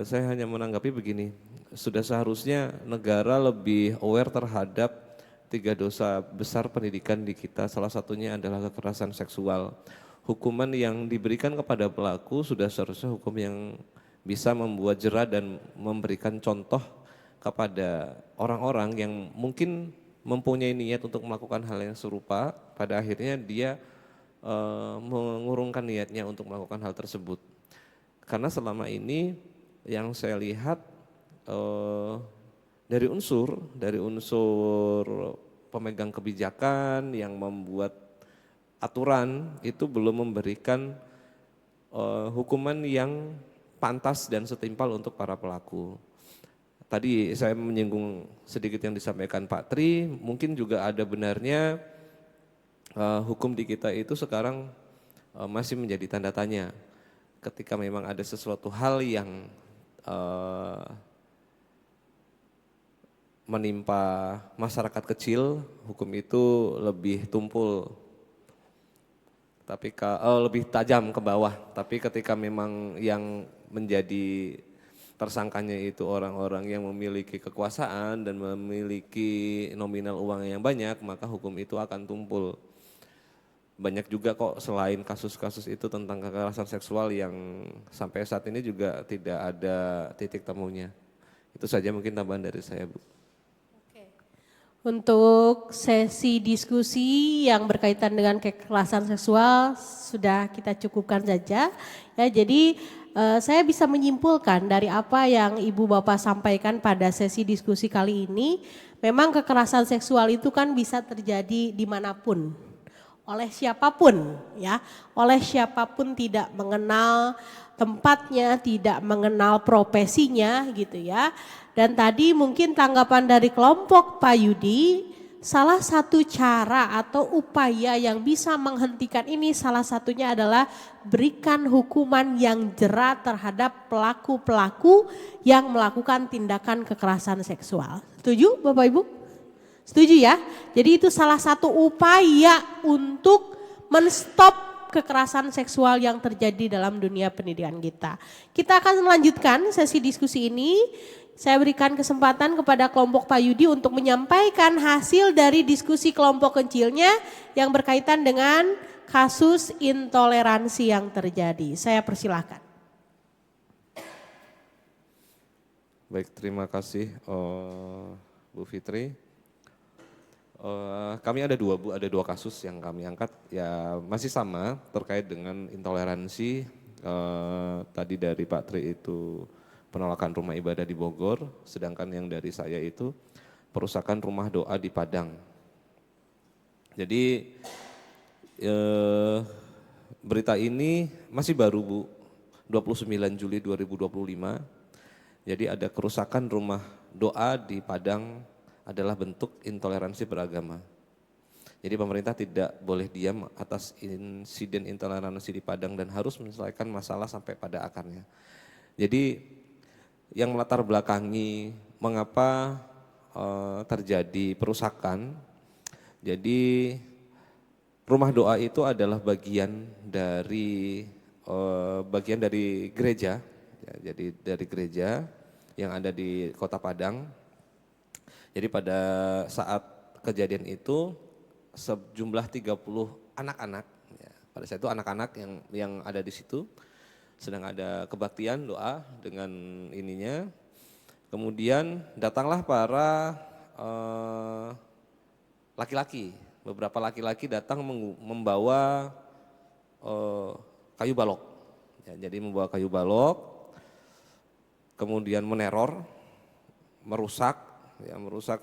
saya hanya menanggapi begini, sudah seharusnya negara lebih aware terhadap 3 dosa besar pendidikan di kita, salah satunya adalah kekerasan seksual. Hukuman yang diberikan kepada pelaku sudah seharusnya hukum yang bisa membuat jera dan memberikan contoh kepada orang-orang yang mungkin mempunyai niat untuk melakukan hal yang serupa, pada akhirnya dia mengurungkan niatnya untuk melakukan hal tersebut. Karena selama ini yang saya lihat dari unsur pemegang kebijakan yang membuat aturan itu belum memberikan hukuman yang pantas dan setimpal untuk para pelaku. Tadi saya menyinggung sedikit yang disampaikan Pak Tri, mungkin juga ada benarnya hukum di kita itu sekarang masih menjadi tanda tanya. Ketika memang ada sesuatu hal yang menimpa masyarakat kecil, hukum itu lebih tumpul, tapi lebih tajam ke bawah. Tapi ketika memang yang menjadi tersangkanya itu orang-orang yang memiliki kekuasaan dan memiliki nominal uang yang banyak, maka hukum itu akan tumpul. Banyak juga kok selain kasus-kasus itu tentang kekerasan seksual yang sampai saat ini juga tidak ada titik temunya. Itu saja mungkin tambahan dari saya, Bu. Untuk sesi diskusi yang berkaitan dengan kekerasan seksual sudah kita cukupkan saja. Ya, jadi saya bisa menyimpulkan dari apa yang Ibu Bapak sampaikan pada sesi diskusi kali ini, memang kekerasan seksual itu kan bisa terjadi dimanapun, oleh siapapun ya, oleh siapapun, tidak mengenal tempatnya, tidak mengenal profesinya gitu ya. Dan tadi mungkin tanggapan dari kelompok Pak Yudi, salah satu cara atau upaya yang bisa menghentikan ini salah satunya adalah berikan hukuman yang jera terhadap pelaku-pelaku yang melakukan tindakan kekerasan seksual. Setuju Bapak Ibu? Setuju ya? Jadi itu salah satu upaya untuk menstop kekerasan seksual yang terjadi dalam dunia pendidikan kita. Kita akan melanjutkan sesi diskusi ini. Saya berikan kesempatan kepada kelompok Pak Yudi untuk menyampaikan hasil dari diskusi kelompok kecilnya yang berkaitan dengan kasus intoleransi yang terjadi. Saya persilahkan. Baik, terima kasih Bu Fitri. Kami ada dua kasus yang kami angkat, ya masih sama terkait dengan intoleransi. Tadi dari Pak Tri itu penolakan rumah ibadah di Bogor, sedangkan yang dari saya itu perusakan rumah doa di Padang. Jadi berita ini masih baru Bu, 29 Juli 2025. Jadi ada kerusakan rumah doa di Padang adalah bentuk intoleransi beragama. Jadi pemerintah tidak boleh diam atas insiden intoleransi di Padang dan harus menyelesaikan masalah sampai pada akarnya. Jadi yang melatar belakangi mengapa terjadi perusakan, jadi rumah doa itu adalah bagian dari gereja, ya, jadi dari gereja yang ada di Kota Padang. Jadi pada saat kejadian itu sejumlah 30 anak-anak, ya, pada saat itu anak-anak yang ada di situ sedang ada kebaktian doa dengan ininya. Kemudian datanglah para laki-laki, beberapa laki-laki datang membawa kayu balok. Ya, jadi membawa kayu balok, kemudian meneror, merusak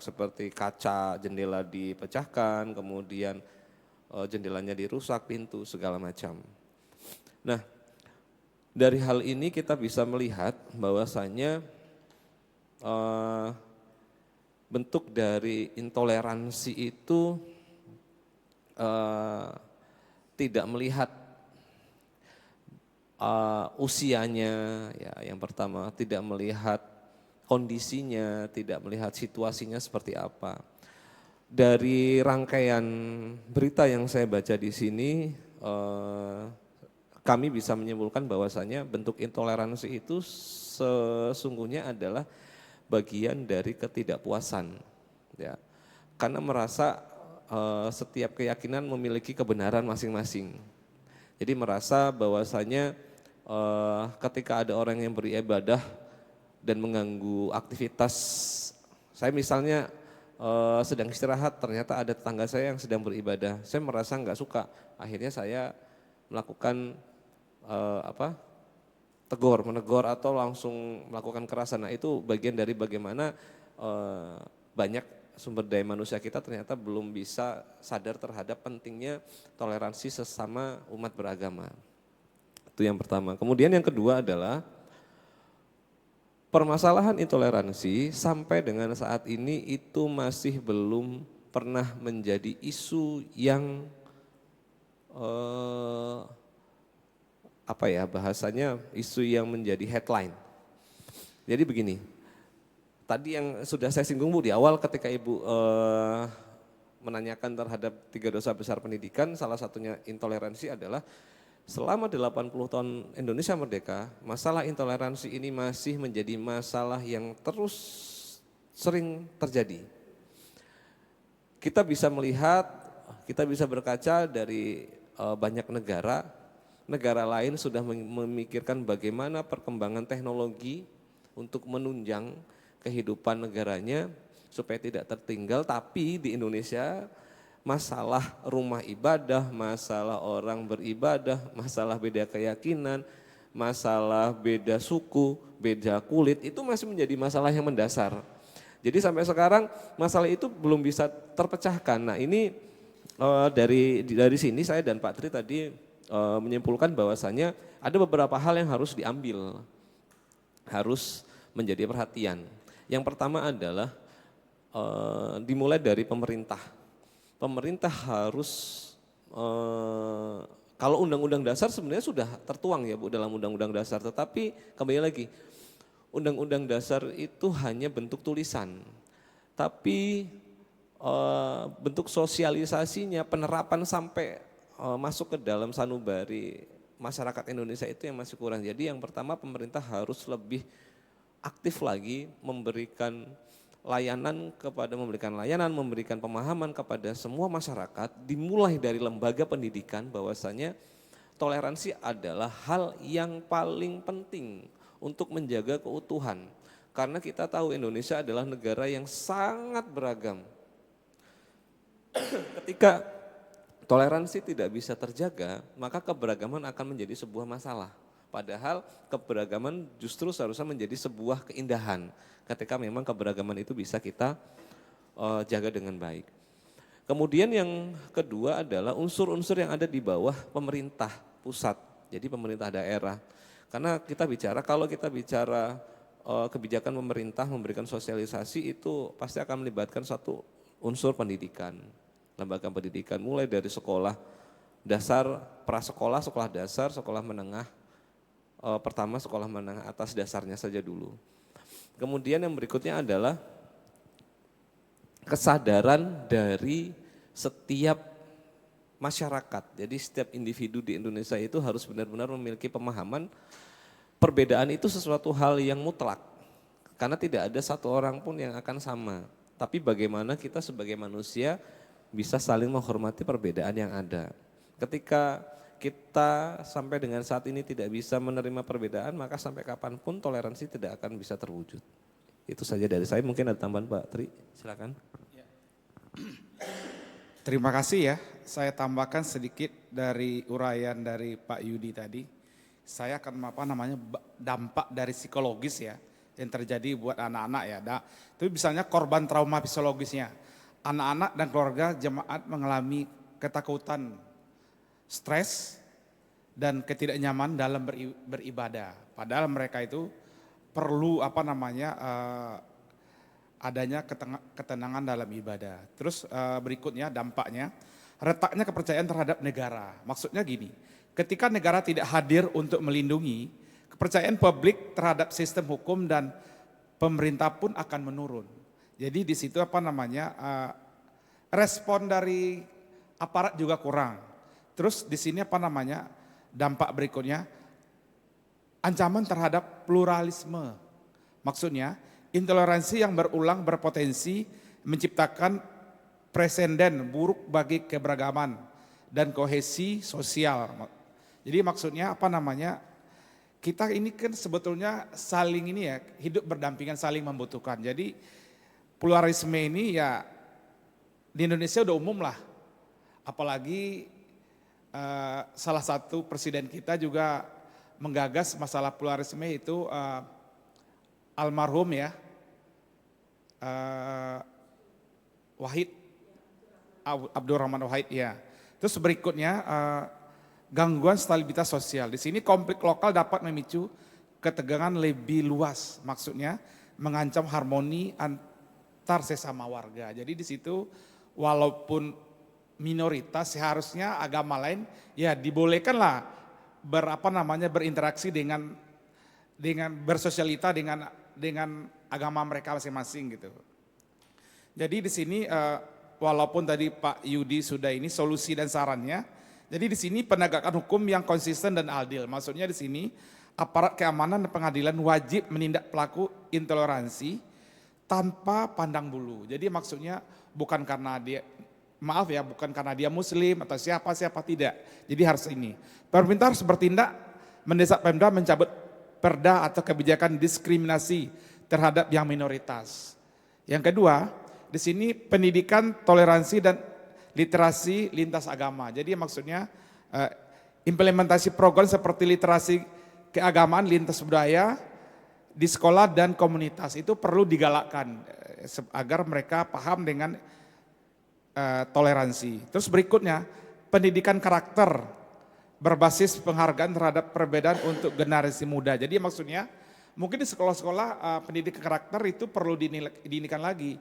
seperti kaca jendela dipecahkan, kemudian jendelanya dirusak, pintu segala macam. Nah, dari hal ini kita bisa melihat bahwasanya bentuk dari intoleransi itu tidak melihat usianya, ya, yang pertama tidak melihat kondisinya, tidak melihat situasinya seperti apa. Dari rangkaian berita yang saya baca di sini, kami bisa menyimpulkan bahwasanya bentuk intoleransi itu sesungguhnya adalah bagian dari ketidakpuasan, ya, karena merasa setiap keyakinan memiliki kebenaran masing-masing. Jadi merasa bahwasanya ketika ada orang yang beribadah dan mengganggu aktivitas, saya misalnya sedang istirahat, ternyata ada tetangga saya yang sedang beribadah, saya merasa nggak suka, akhirnya saya melakukan menegur atau langsung melakukan kekerasan. Nah, itu bagian dari bagaimana banyak sumber daya manusia kita ternyata belum bisa sadar terhadap pentingnya toleransi sesama umat beragama. Itu yang pertama. Kemudian yang kedua adalah permasalahan intoleransi sampai dengan saat ini itu masih belum pernah menjadi isu yang bahasanya isu yang menjadi headline. Jadi begini, tadi yang sudah saya singgung Bu di awal ketika Ibu menanyakan terhadap 3 dosa besar pendidikan, salah satunya intoleransi adalah selama 80 tahun Indonesia merdeka, masalah intoleransi ini masih menjadi masalah yang terus sering terjadi. Kita bisa melihat, kita bisa berkaca dari banyak negara lain sudah memikirkan bagaimana perkembangan teknologi untuk menunjang kehidupan negaranya supaya tidak tertinggal, tapi di Indonesia masalah rumah ibadah, masalah orang beribadah, masalah beda keyakinan, masalah beda suku, beda kulit, itu masih menjadi masalah yang mendasar. Jadi sampai sekarang masalah itu belum bisa terpecahkan. Nah, ini dari sini saya dan Pak Tri tadi menyimpulkan bahwasannya ada beberapa hal yang harus diambil, harus menjadi perhatian. Yang pertama adalah dimulai dari pemerintah. Pemerintah harus, kalau undang-undang dasar sebenarnya sudah tertuang ya Bu dalam undang-undang dasar, tetapi kembali lagi, undang-undang dasar itu hanya bentuk tulisan, tapi bentuk sosialisasinya, penerapan sampai masuk ke dalam sanubari masyarakat Indonesia itu yang masih kurang. Jadi yang pertama pemerintah harus lebih aktif lagi memberikan layanan, memberikan pemahaman kepada semua masyarakat, dimulai dari lembaga pendidikan bahwasanya toleransi adalah hal yang paling penting untuk menjaga keutuhan. Karena kita tahu Indonesia adalah negara yang sangat beragam. Ketika toleransi tidak bisa terjaga, maka keberagaman akan menjadi sebuah masalah. Padahal keberagaman justru seharusnya menjadi sebuah keindahan ketika memang keberagaman itu bisa kita jaga dengan baik. Kemudian yang kedua adalah unsur-unsur yang ada di bawah pemerintah pusat, jadi pemerintah daerah. Karena kalau kita bicara kebijakan pemerintah memberikan sosialisasi itu pasti akan melibatkan satu unsur pendidikan, lembaga pendidikan mulai dari sekolah dasar, prasekolah, sekolah dasar, sekolah menengah, pertama sekolah menengah atas dasarnya saja dulu. Kemudian yang berikutnya adalah kesadaran dari setiap masyarakat. Jadi setiap individu di Indonesia itu harus benar-benar memiliki pemahaman perbedaan itu sesuatu hal yang mutlak. Karena tidak ada satu orang pun yang akan sama. Tapi bagaimana kita sebagai manusia bisa saling menghormati perbedaan yang ada. Ketika kita sampai dengan saat ini tidak bisa menerima perbedaan, maka sampai kapanpun toleransi tidak akan bisa terwujud. Itu saja dari saya, mungkin ada tambahan Pak Tri, silakan. Terima kasih ya, saya tambahkan sedikit dari uraian dari Pak Yudi tadi. Saya akan dampak dari psikologis ya yang terjadi buat anak-anak ya. Itu misalnya korban trauma psikologisnya. Anak-anak dan keluarga jemaat mengalami ketakutan, stres, dan ketidaknyamanan dalam beribadah. Padahal mereka itu perlu adanya ketenangan dalam ibadah. Terus berikutnya dampaknya, retaknya kepercayaan terhadap negara. Maksudnya gini, ketika negara tidak hadir untuk melindungi, kepercayaan publik terhadap sistem hukum dan pemerintah pun akan menurun. Jadi di situ respon dari aparat juga kurang. Terus di sini dampak berikutnya, ancaman terhadap pluralisme. Maksudnya intoleransi yang berulang berpotensi menciptakan presenden buruk bagi keberagaman dan kohesi sosial. Jadi maksudnya kita ini kan sebetulnya saling hidup berdampingan, saling membutuhkan. Jadi pluralisme ini ya di Indonesia udah umum lah. Apalagi salah satu presiden kita juga menggagas masalah pluralisme itu almarhum ya Wahid, Abdurrahman Wahid ya. Terus berikutnya gangguan stabilitas sosial. Di sini konflik lokal dapat memicu ketegangan lebih luas. Maksudnya mengancam harmoni antar sesama warga. Jadi di situ walaupun minoritas seharusnya agama lain ya dibolehkanlah berinteraksi dengan bersosialita dengan agama mereka masing-masing gitu. Jadi di sini walaupun tadi Pak Yudi sudah ini solusi dan sarannya, jadi di sini penegakan hukum yang konsisten dan adil. Maksudnya di sini aparat keamanan dan pengadilan wajib menindak pelaku intoleransi tanpa pandang bulu. Jadi maksudnya bukan karena dia muslim atau siapa tidak. Jadi harus ini. Pemerintah harus bertindak mendesak Pemda mencabut perda atau kebijakan diskriminasi terhadap yang minoritas. Yang kedua, di sini pendidikan toleransi dan literasi lintas agama. Jadi maksudnya implementasi program seperti literasi keagamaan lintas budaya di sekolah dan komunitas itu perlu digalakkan agar mereka paham dengan toleransi. Terus berikutnya, pendidikan karakter berbasis penghargaan terhadap perbedaan untuk generasi muda. Jadi maksudnya mungkin di sekolah-sekolah pendidikan karakter itu perlu diinikan lagi,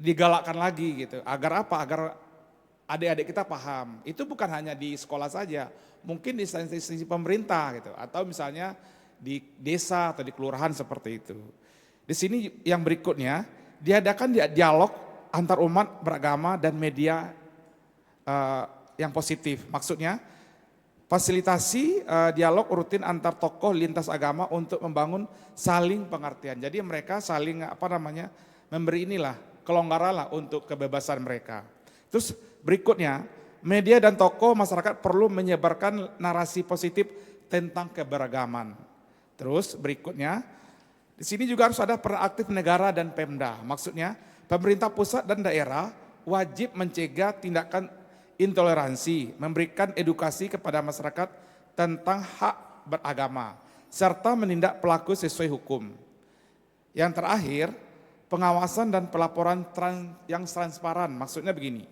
digalakkan lagi gitu. Agar apa? Agar adik-adik kita paham. Itu bukan hanya di sekolah saja, mungkin di instansi pemerintah gitu, atau misalnya di desa atau di kelurahan seperti itu. Di sini yang berikutnya, diadakan dialog antar umat beragama dan media yang positif. Maksudnya fasilitasi dialog rutin antar tokoh lintas agama untuk membangun saling pengertian. Jadi mereka saling memberi kelonggaran lah untuk kebebasan mereka. Terus berikutnya, media dan tokoh masyarakat perlu menyebarkan narasi positif tentang keberagaman. Terus berikutnya, di sini juga harus ada peran aktif negara dan Pemda. Maksudnya pemerintah pusat dan daerah wajib mencegah tindakan intoleransi, memberikan edukasi kepada masyarakat tentang hak beragama serta menindak pelaku sesuai hukum. Yang terakhir, pengawasan dan pelaporan yang transparan. Maksudnya begini,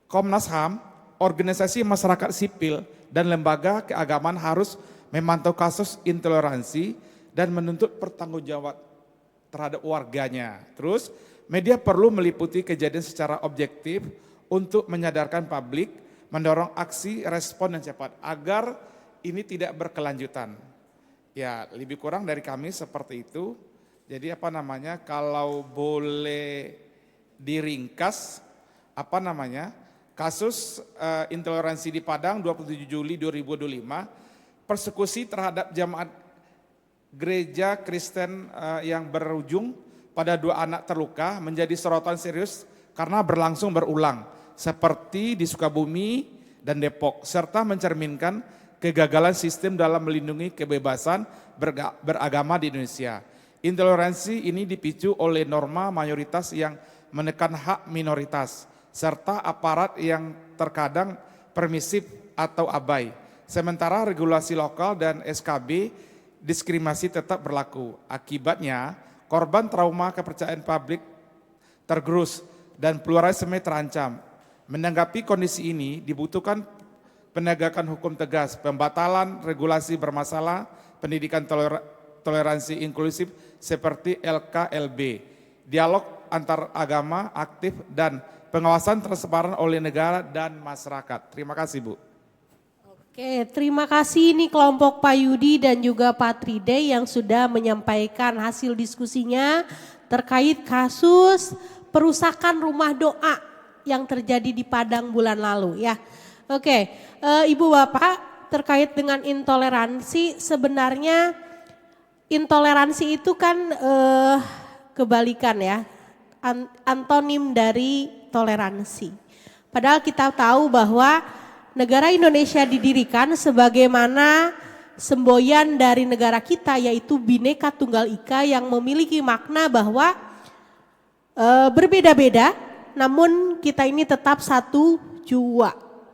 Komnas HAM, organisasi masyarakat sipil dan lembaga keagamaan harus memantau kasus intoleransi dan menuntut pertanggungjawaban terhadap warganya. Terus, media perlu meliputi kejadian secara objektif untuk menyadarkan publik, mendorong aksi respon yang cepat agar ini tidak berkelanjutan. Ya, lebih kurang dari kami seperti itu. Jadi kalau boleh diringkas, kasus intoleransi di Padang 27 Juli 2025, persekusi terhadap jemaat gereja Kristen yang berujung pada 2 anak terluka menjadi sorotan serius karena berlangsung berulang, seperti di Sukabumi dan Depok, serta mencerminkan kegagalan sistem dalam melindungi kebebasan beragama di Indonesia. Intoleransi ini dipicu oleh norma mayoritas yang menekan hak minoritas, serta aparat yang terkadang permisif atau abai. Sementara regulasi lokal dan SKB diskriminasi tetap berlaku. Akibatnya, korban trauma kepercayaan publik tergerus dan pluralisme terancam. Menanggapi kondisi ini dibutuhkan penegakan hukum tegas, pembatalan regulasi bermasalah, pendidikan toleransi inklusif seperti LKLB, dialog antar agama aktif dan pengawasan transparan oleh negara dan masyarakat. Terima kasih, Bu. Oke, terima kasih ini kelompok Pak Yudi dan juga Pak Tride yang sudah menyampaikan hasil diskusinya terkait kasus perusakan rumah doa yang terjadi di Padang bulan lalu ya. Oke, Ibu Bapak terkait dengan intoleransi, sebenarnya intoleransi itu kan kebalikan ya, antonim dari toleransi. Padahal kita tahu bahwa negara Indonesia didirikan sebagaimana semboyan dari negara kita, yaitu Bhinneka Tunggal Ika, yang memiliki makna bahwa berbeda-beda namun kita ini tetap satu jua.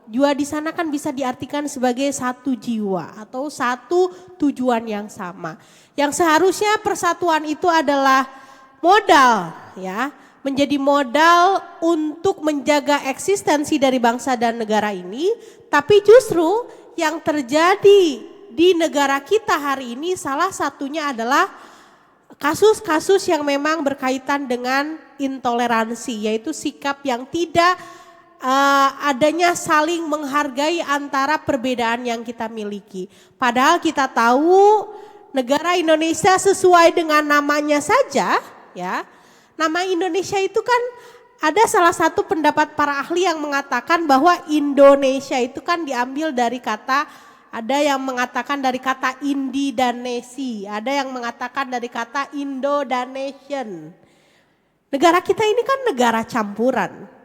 Jua di sana kan bisa diartikan sebagai satu jiwa atau satu tujuan yang sama. Yang seharusnya persatuan itu adalah modal ya, menjadi modal untuk menjaga eksistensi dari bangsa dan negara ini. Tapi justru yang terjadi di negara kita hari ini salah satunya adalah kasus-kasus yang memang berkaitan dengan intoleransi, yaitu sikap yang tidak adanya saling menghargai antara perbedaan yang kita miliki. Padahal kita tahu negara Indonesia sesuai dengan namanya saja ya. Nama Indonesia itu kan ada salah satu pendapat para ahli yang mengatakan bahwa Indonesia itu kan diambil dari kata, ada yang mengatakan dari kata Indi dan Nesi, ada yang mengatakan dari kata Indo dan Nation. Negara kita ini kan negara campuran.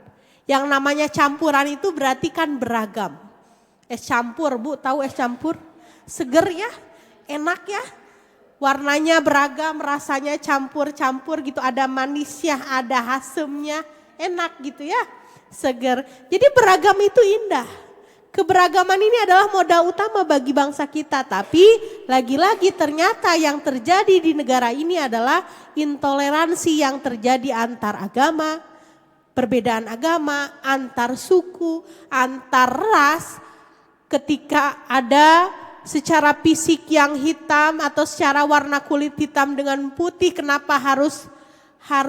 Yang namanya campuran itu berarti kan beragam. Es campur, Bu, tahu es campur? Seger ya, enak ya. Warnanya beragam, rasanya campur-campur gitu. Ada manisnya, ada asemnya, enak gitu ya. Seger. Jadi beragam itu indah. Keberagaman ini adalah modal utama bagi bangsa kita. Tapi lagi-lagi ternyata yang terjadi di negara ini adalah intoleransi yang terjadi antar agama, perbedaan agama, antar suku, antar ras. Ketika ada secara fisik yang hitam atau secara warna kulit hitam dengan putih, kenapa harus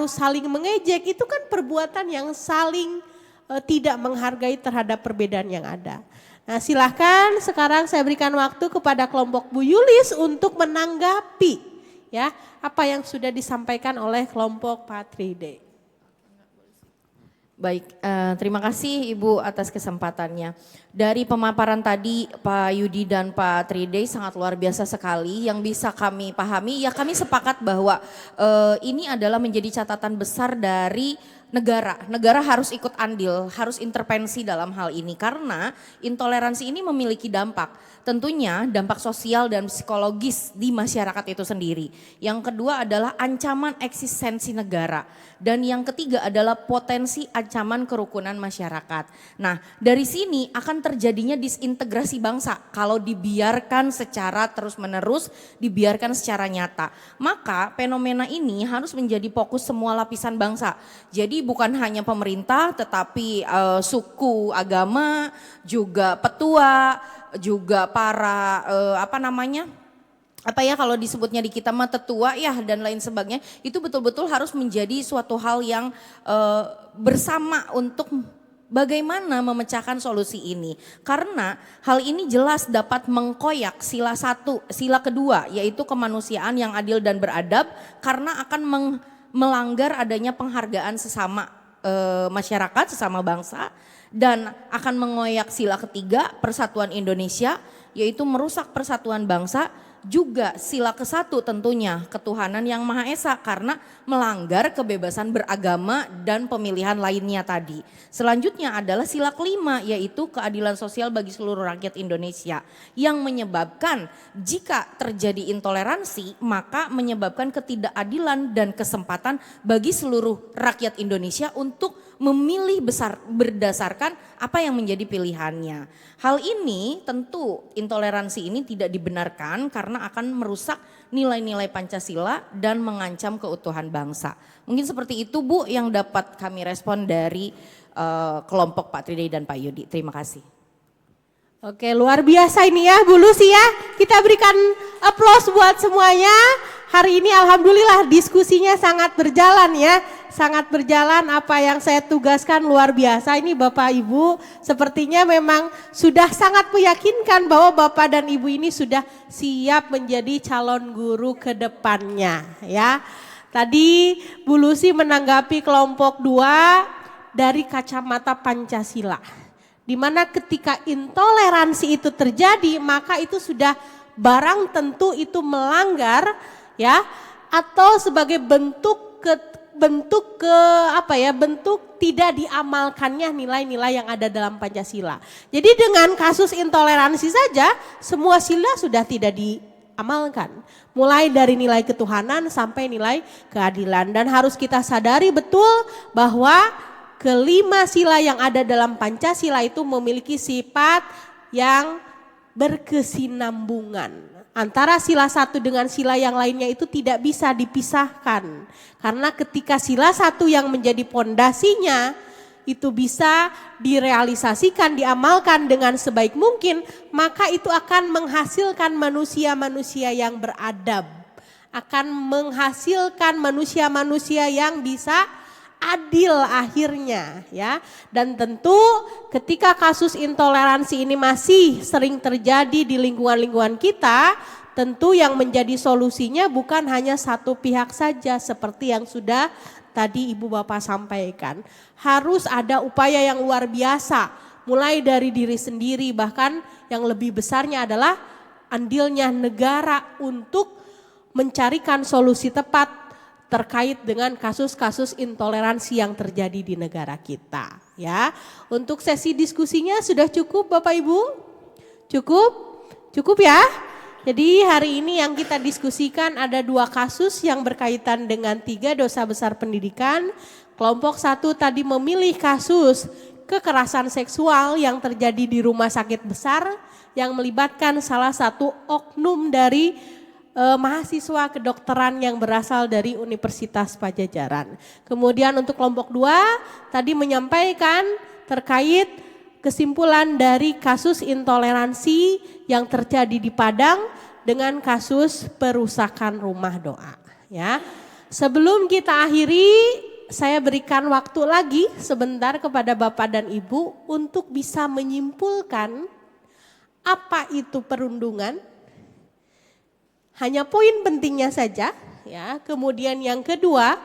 saling mengejek? Itu kan perbuatan yang saling tidak menghargai terhadap perbedaan yang ada. Nah, silahkan sekarang saya berikan waktu kepada kelompok Bu Yulis untuk menanggapi ya apa yang sudah disampaikan oleh kelompok Pak Tride. Baik, terima kasih Ibu atas kesempatannya. Dari pemaparan tadi Pak Yudi dan Pak Tride sangat luar biasa sekali. Yang bisa kami pahami, ya kami sepakat bahwa ini adalah menjadi catatan besar dari negara harus ikut andil, harus intervensi dalam hal ini karena intoleransi ini memiliki dampak. Tentunya dampak sosial dan psikologis di masyarakat itu sendiri. Yang kedua adalah ancaman eksistensi negara. Dan yang ketiga adalah potensi ancaman kerukunan masyarakat. Nah, dari sini akan terjadinya disintegrasi bangsa kalau dibiarkan secara terus-menerus, dibiarkan secara nyata. Maka fenomena ini harus menjadi fokus semua lapisan bangsa. Jadi bukan hanya pemerintah tetapi suku, agama, juga petua, juga para kalau disebutnya di kita mah tetua ya dan lain sebagainya, itu betul-betul harus menjadi suatu hal yang bersama untuk bagaimana memecahkan solusi ini. Karena hal ini jelas dapat mengkoyak sila kedua yaitu kemanusiaan yang adil dan beradab karena akan melanggar adanya penghargaan sesama masyarakat, sesama bangsa. Dan akan mengoyak sila ketiga persatuan Indonesia yaitu merusak persatuan bangsa, juga sila ke-1 tentunya ketuhanan yang Maha Esa karena melanggar kebebasan beragama dan pemilihan lainnya tadi. Selanjutnya adalah sila ke-5 yaitu keadilan sosial bagi seluruh rakyat Indonesia yang menyebabkan jika terjadi intoleransi maka menyebabkan ketidakadilan dan kesempatan bagi seluruh rakyat Indonesia untuk memilih berdasarkan apa yang menjadi pilihannya. Hal ini tentu intoleransi ini tidak dibenarkan karena akan merusak nilai-nilai Pancasila dan mengancam keutuhan bangsa. Mungkin seperti itu Bu yang dapat kami respon dari kelompok Pak Tridai dan Pak Yudi. Terima kasih. Oke, luar biasa ini ya Bu Lucy ya. Kita berikan aplaus buat semuanya. Hari ini alhamdulillah diskusinya sangat berjalan ya. Sangat berjalan, apa yang saya tugaskan luar biasa. Ini Bapak Ibu sepertinya memang sudah sangat meyakinkan bahwa Bapak dan Ibu ini sudah siap menjadi calon guru ke depannya ya. Tadi Bu Lucy menanggapi kelompok 2 dari kacamata Pancasila. Di mana ketika intoleransi itu terjadi maka itu sudah barang tentu itu melanggar ya, atau sebagai bentuk tidak diamalkannya nilai-nilai yang ada dalam Pancasila. Jadi dengan kasus intoleransi saja semua sila sudah tidak diamalkan. Mulai dari nilai ketuhanan sampai nilai keadilan, dan harus kita sadari betul bahwa kelima sila yang ada dalam Pancasila itu memiliki sifat yang berkesinambungan. Antara sila satu dengan sila yang lainnya itu tidak bisa dipisahkan. Karena ketika sila satu yang menjadi pondasinya itu bisa direalisasikan, diamalkan dengan sebaik mungkin, maka itu akan menghasilkan manusia-manusia yang beradab. Akan menghasilkan manusia-manusia yang bisa adil akhirnya ya. Dan tentu ketika kasus intoleransi ini masih sering terjadi di lingkungan-lingkungan kita, tentu yang menjadi solusinya bukan hanya satu pihak saja seperti yang sudah tadi Ibu Bapak sampaikan. Harus ada upaya yang luar biasa mulai dari diri sendiri, bahkan yang lebih besarnya adalah andilnya negara untuk mencarikan solusi tepat terkait dengan kasus-kasus intoleransi yang terjadi di negara kita ya. Untuk sesi diskusinya sudah cukup Bapak Ibu? Cukup ya. Jadi hari ini yang kita diskusikan ada 2 kasus yang berkaitan dengan 3 dosa besar pendidikan. Kelompok 1 tadi memilih kasus kekerasan seksual yang terjadi di rumah sakit besar yang melibatkan salah satu oknum dari mahasiswa kedokteran yang berasal dari Universitas Pajajaran. Kemudian untuk kelompok 2 tadi menyampaikan terkait kesimpulan dari kasus intoleransi yang terjadi di Padang dengan kasus perusakan rumah doa ya. Sebelum kita akhiri, saya berikan waktu lagi sebentar kepada Bapak dan Ibu untuk bisa menyimpulkan apa itu perundungan. Hanya poin pentingnya saja ya. Kemudian yang kedua,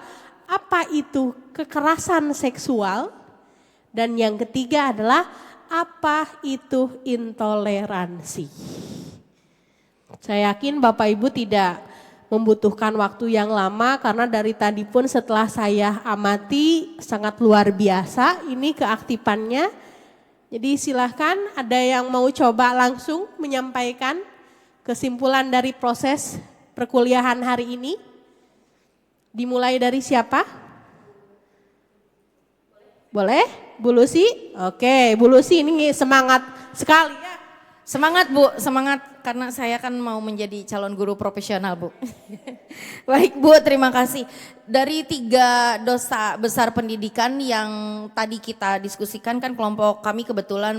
apa itu kekerasan seksual? Dan yang ketiga adalah apa itu intoleransi? Saya yakin Bapak Ibu tidak membutuhkan waktu yang lama karena dari tadi pun setelah saya amati sangat luar biasa ini keaktifannya. Jadi silahkan ada yang mau coba langsung menyampaikan kesimpulan dari proses perkuliahan hari ini. Dimulai dari siapa? Boleh? Bu Lucy? Oke, Bu Lucy ini semangat sekali ya. Semangat Bu, semangat karena saya kan mau menjadi calon guru profesional Bu. Baik Bu, terima kasih. Dari 3 dosa besar pendidikan yang tadi kita diskusikan kan kelompok kami kebetulan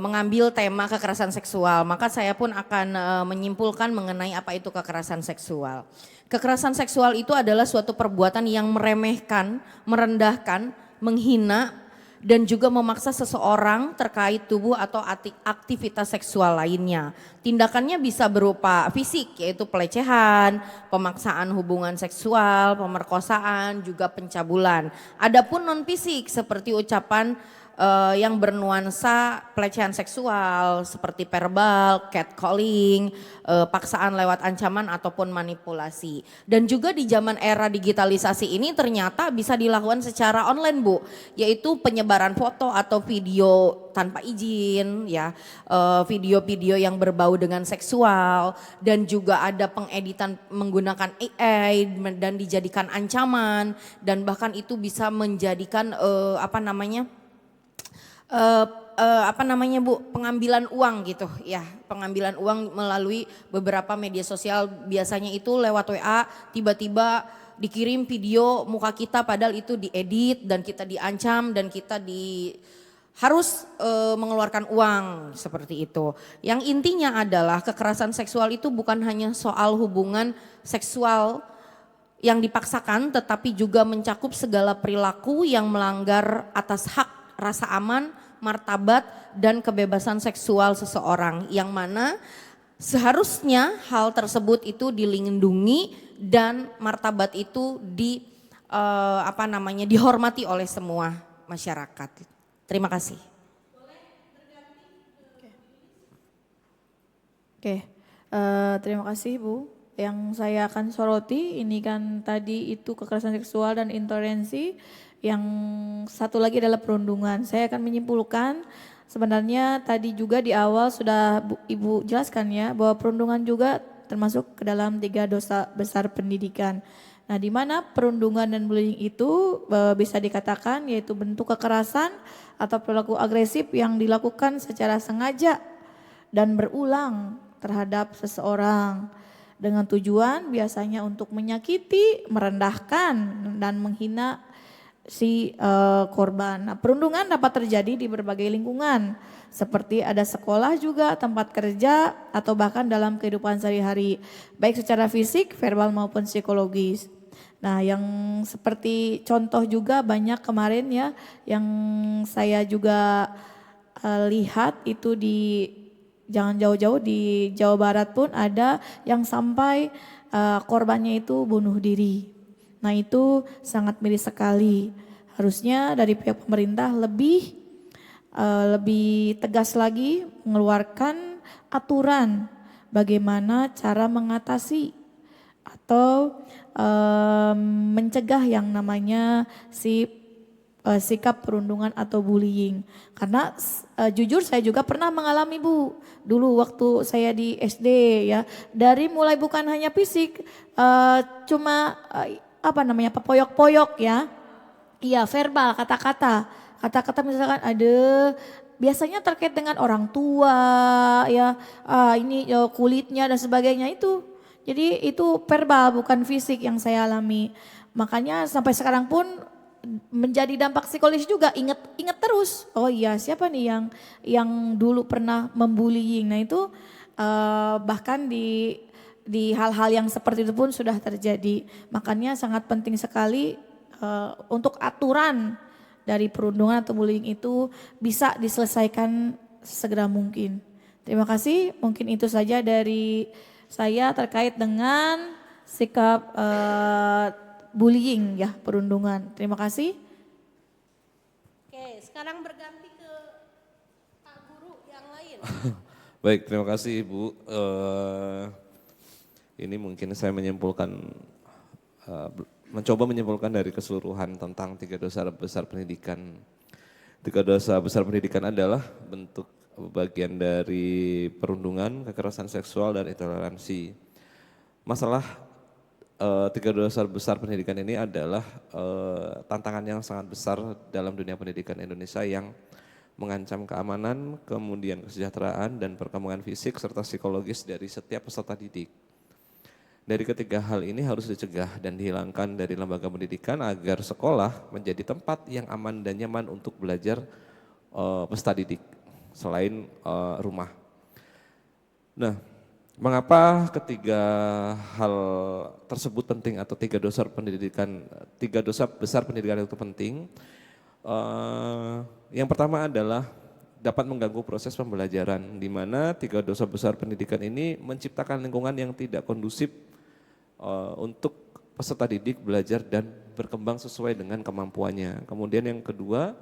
mengambil tema kekerasan seksual. Maka saya pun akan menyimpulkan mengenai apa itu kekerasan seksual. Kekerasan seksual itu adalah suatu perbuatan yang meremehkan, merendahkan, menghina, dan juga memaksa seseorang terkait tubuh atau aktivitas seksual lainnya. Tindakannya bisa berupa fisik yaitu pelecehan, pemaksaan hubungan seksual, pemerkosaan, juga pencabulan. Adapun non fisik seperti ucapan yang bernuansa pelecehan seksual seperti verbal, catcalling, paksaan lewat ancaman ataupun manipulasi. Dan juga di zaman era digitalisasi ini ternyata bisa dilakukan secara online Bu, yaitu penyebaran foto atau video tanpa izin ya, video-video yang berbau dengan seksual, dan juga ada pengeditan menggunakan AI dan dijadikan ancaman, dan bahkan itu bisa menjadikan Bu, pengambilan uang gitu ya, pengambilan uang melalui beberapa media sosial, biasanya itu lewat WA, tiba-tiba dikirim video muka kita padahal itu diedit dan kita diancam dan kita harus mengeluarkan uang seperti itu. Yang intinya adalah kekerasan seksual itu bukan hanya soal hubungan seksual yang dipaksakan, tetapi juga mencakup segala perilaku yang melanggar atas hak rasa aman, martabat, dan kebebasan seksual seseorang, yang mana seharusnya hal tersebut itu dilindungi dan martabat itu dihormati oleh semua masyarakat. Terima kasih. Oke, terima kasih Bu. Yang saya akan soroti ini kan tadi itu kekerasan seksual dan intoleransi. Yang satu lagi adalah perundungan. Saya akan menyimpulkan sebenarnya tadi juga di awal sudah Ibu jelaskan ya bahwa perundungan juga termasuk ke dalam 3 dosa besar pendidikan. Nah, di mana perundungan dan bullying itu bisa dikatakan yaitu bentuk kekerasan atau perilaku agresif yang dilakukan secara sengaja dan berulang terhadap seseorang dengan tujuan biasanya untuk menyakiti, merendahkan, dan menghina si korban. Nah, perundungan dapat terjadi di berbagai lingkungan seperti ada sekolah juga, tempat kerja, atau bahkan dalam kehidupan sehari-hari baik secara fisik, verbal maupun psikologis. Nah, yang seperti contoh juga banyak kemarin ya yang saya juga lihat itu jangan jauh-jauh di Jawa Barat pun ada yang sampai korbannya itu bunuh diri. Nah, itu sangat miris sekali. Harusnya dari pihak pemerintah lebih tegas lagi mengeluarkan aturan bagaimana cara mengatasi atau mencegah yang namanya sikap perundungan atau bullying. Karena jujur saya juga pernah mengalami Bu, dulu waktu saya di SD ya, dari mulai bukan hanya fisik, cuma pepoyok-poyok ya, iya verbal, kata-kata misalkan ada biasanya terkait dengan orang tua ya, ini kulitnya dan sebagainya itu. Jadi itu verbal bukan fisik yang saya alami. Makanya sampai sekarang pun menjadi dampak psikologis juga, ingat terus. Oh iya, siapa nih yang dulu pernah membullying. Nah itu bahkan di hal-hal yang seperti itu pun sudah terjadi. Makanya sangat penting sekali untuk aturan dari perundungan atau bullying itu bisa diselesaikan segera mungkin. Terima kasih, mungkin itu saja dari saya terkait dengan sikap bullying ya, perundungan. Terima kasih. Oke, sekarang berganti ke Pak Guru yang lain. Baik, terima kasih Ibu. Ini mungkin saya menyimpulkan, mencoba menyimpulkan dari keseluruhan tentang 3 dosa besar pendidikan. 3 dosa besar pendidikan adalah bentuk bagian dari perundungan, kekerasan seksual, dan intoleransi. Masalah 3 dosa besar pendidikan ini adalah tantangan yang sangat besar dalam dunia pendidikan Indonesia yang mengancam keamanan, kemudian kesejahteraan dan perkembangan fisik serta psikologis dari setiap peserta didik. Dari ketiga hal ini harus dicegah dan dihilangkan dari lembaga pendidikan agar sekolah menjadi tempat yang aman dan nyaman untuk belajar peserta didik selain rumah. Nah, mengapa ketiga hal tersebut penting atau 3 dosa pendidikan, 3 dosa besar pendidikan itu penting? Yang pertama adalah dapat mengganggu proses pembelajaran, di mana 3 dosa besar pendidikan ini menciptakan lingkungan yang tidak kondusif untuk peserta didik belajar dan berkembang sesuai dengan kemampuannya. Kemudian yang kedua,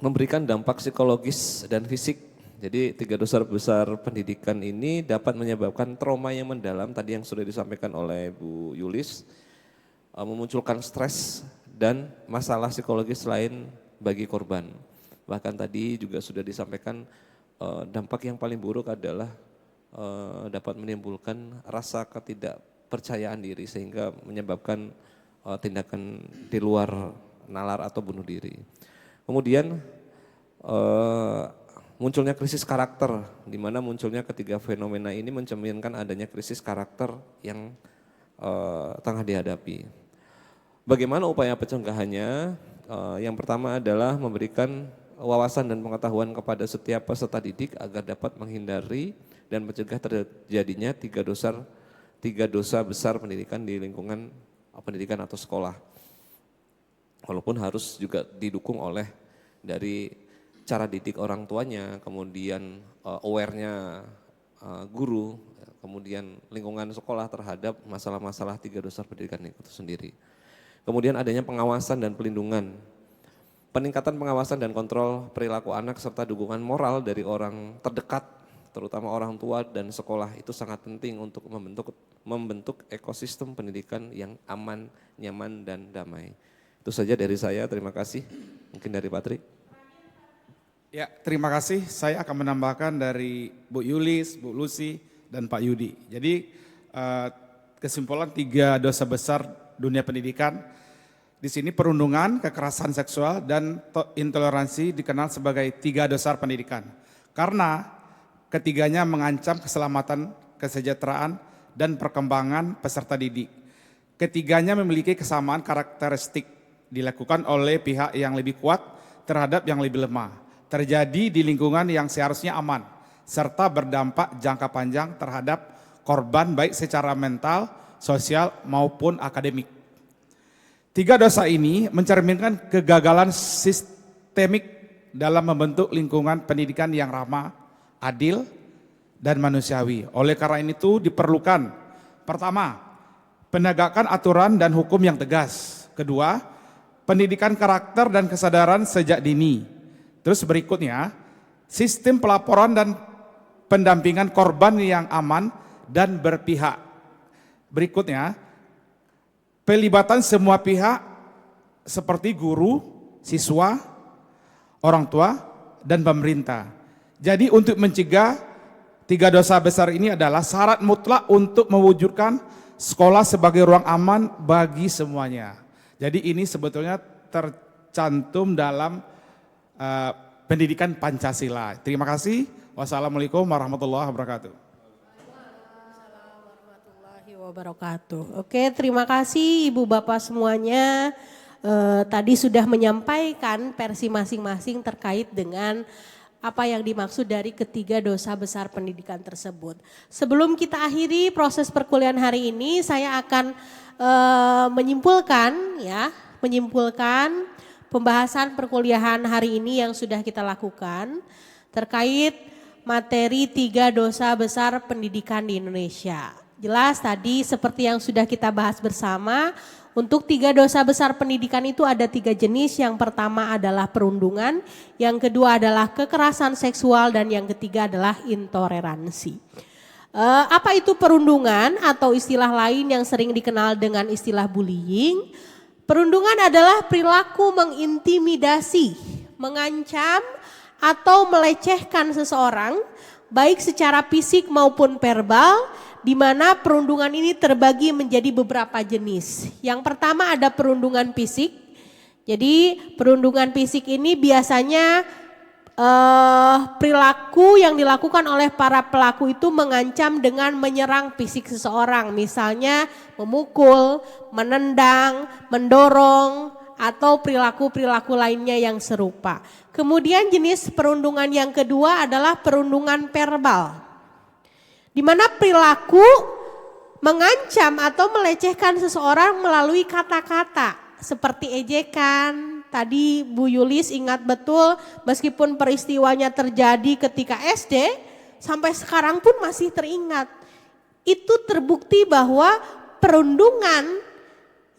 memberikan dampak psikologis dan fisik. Jadi 3 dosa besar pendidikan ini dapat menyebabkan trauma yang mendalam, tadi yang sudah disampaikan oleh Bu Yulis, memunculkan stres dan masalah psikologis lain bagi korban. Bahkan tadi juga sudah disampaikan dampak yang paling buruk adalah dapat menimbulkan rasa ketidakpercayaan diri sehingga menyebabkan tindakan di luar nalar atau bunuh diri. Kemudian munculnya krisis karakter, di mana munculnya ketiga fenomena ini mencerminkan adanya krisis karakter yang tengah dihadapi. Bagaimana upaya pencegahannya? Yang pertama adalah memberikan wawasan dan pengetahuan kepada setiap peserta didik agar dapat menghindari dan mencegah terjadinya 3 dosa besar pendidikan di lingkungan pendidikan atau sekolah. Walaupun harus juga didukung oleh dari cara didik orang tuanya, kemudian aware-nya guru, kemudian lingkungan sekolah terhadap masalah-masalah 3 dosa pendidikan itu sendiri. Kemudian adanya pengawasan dan pelindungan. Peningkatan pengawasan dan kontrol perilaku anak serta dukungan moral dari orang terdekat, terutama orang tua dan sekolah itu sangat penting untuk membentuk ekosistem pendidikan yang aman, nyaman, dan damai. Itu saja dari saya, terima kasih. Mungkin dari Patri. Ya, terima kasih. Saya akan menambahkan dari Bu Yulis, Bu Lucy, dan Pak Yudi. Jadi kesimpulan 3 dosa besar dunia pendidikan. Di sini perundungan, kekerasan seksual, dan intoleransi dikenal sebagai 3 dosa pendidikan. Karena ketiganya mengancam keselamatan, kesejahteraan, dan perkembangan peserta didik. Ketiganya memiliki kesamaan karakteristik, dilakukan oleh pihak yang lebih kuat terhadap yang lebih lemah. Terjadi di lingkungan yang seharusnya aman, serta berdampak jangka panjang terhadap korban baik secara mental, sosial, maupun akademik. 3 dosa ini mencerminkan kegagalan sistemik dalam membentuk lingkungan pendidikan yang ramah, adil, dan manusiawi. Oleh karena itu diperlukan, pertama, penegakan aturan dan hukum yang tegas. Kedua, pendidikan karakter dan kesadaran sejak dini. Terus berikutnya, sistem pelaporan dan pendampingan korban yang aman dan berpihak. Berikutnya, pelibatan semua pihak seperti guru, siswa, orang tua, dan pemerintah. Jadi untuk mencegah 3 dosa besar ini adalah syarat mutlak untuk mewujudkan sekolah sebagai ruang aman bagi semuanya. Jadi ini sebetulnya tercantum dalam pendidikan Pancasila. Terima kasih. Wassalamualaikum warahmatullahi wabarakatuh. Warahmatullahi wabarakatuh. Oke, terima kasih Ibu Bapak semuanya. Tadi sudah menyampaikan versi masing-masing terkait dengan apa yang dimaksud dari ketiga dosa besar pendidikan tersebut. Sebelum kita akhiri proses perkuliahan hari ini, saya akan menyimpulkan pembahasan perkuliahan hari ini yang sudah kita lakukan terkait materi 3 dosa besar pendidikan di Indonesia. Jelas tadi seperti yang sudah kita bahas bersama, untuk 3 dosa besar pendidikan itu ada 3 jenis. Yang pertama adalah perundungan, yang kedua adalah kekerasan seksual, dan yang ketiga adalah intoleransi. Apa itu perundungan atau istilah lain yang sering dikenal dengan istilah bullying? Perundungan adalah perilaku mengintimidasi, mengancam atau melecehkan seseorang baik secara fisik maupun verbal, di mana perundungan ini terbagi menjadi beberapa jenis. Yang pertama ada perundungan fisik. Jadi perundungan fisik ini biasanya perilaku yang dilakukan oleh para pelaku itu mengancam dengan menyerang fisik seseorang, misalnya memukul, menendang, mendorong, atau perilaku-perilaku lainnya yang serupa. Kemudian jenis perundungan yang kedua adalah perundungan verbal, di mana perilaku mengancam atau melecehkan seseorang melalui kata-kata seperti ejekan. Tadi Bu Yulis ingat betul, meskipun peristiwanya terjadi ketika SD, sampai sekarang pun masih teringat. Itu terbukti bahwa perundungan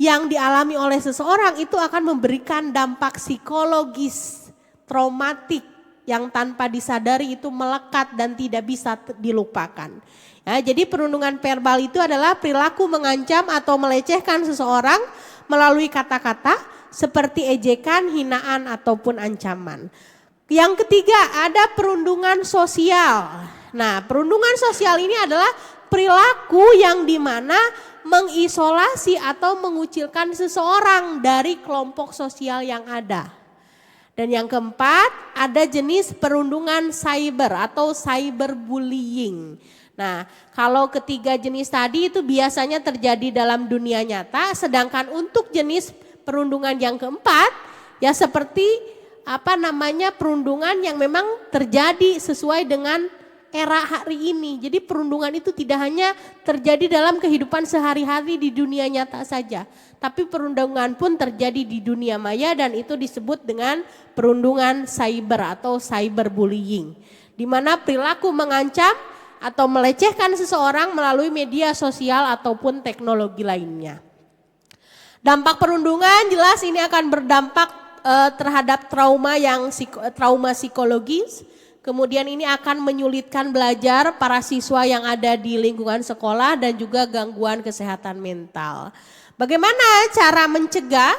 yang dialami oleh seseorang itu akan memberikan dampak psikologis, traumatik yang tanpa disadari itu melekat dan tidak bisa dilupakan. Ya, jadi perundungan verbal itu adalah perilaku mengancam atau melecehkan seseorang melalui kata-kata seperti ejekan, hinaan ataupun ancaman. Yang ketiga ada perundungan sosial. Nah, perundungan sosial ini adalah perilaku yang dimana mengisolasi atau mengucilkan seseorang dari kelompok sosial yang ada. Dan yang keempat ada jenis perundungan cyber atau cyberbullying. Nah, kalau ketiga jenis tadi itu biasanya terjadi dalam dunia nyata, sedangkan untuk jenis perundungan yang keempat ya seperti perundungan yang memang terjadi sesuai dengan era hari ini. Jadi perundungan itu tidak hanya terjadi dalam kehidupan sehari-hari di dunia nyata saja, tapi perundungan pun terjadi di dunia maya dan itu disebut dengan perundungan cyber atau cyberbullying, di mana perilaku mengancam atau melecehkan seseorang melalui media sosial ataupun teknologi lainnya. Dampak perundungan jelas ini akan berdampak terhadap trauma psikologis. Kemudian ini akan menyulitkan belajar para siswa yang ada di lingkungan sekolah dan juga gangguan kesehatan mental. Bagaimana cara mencegah?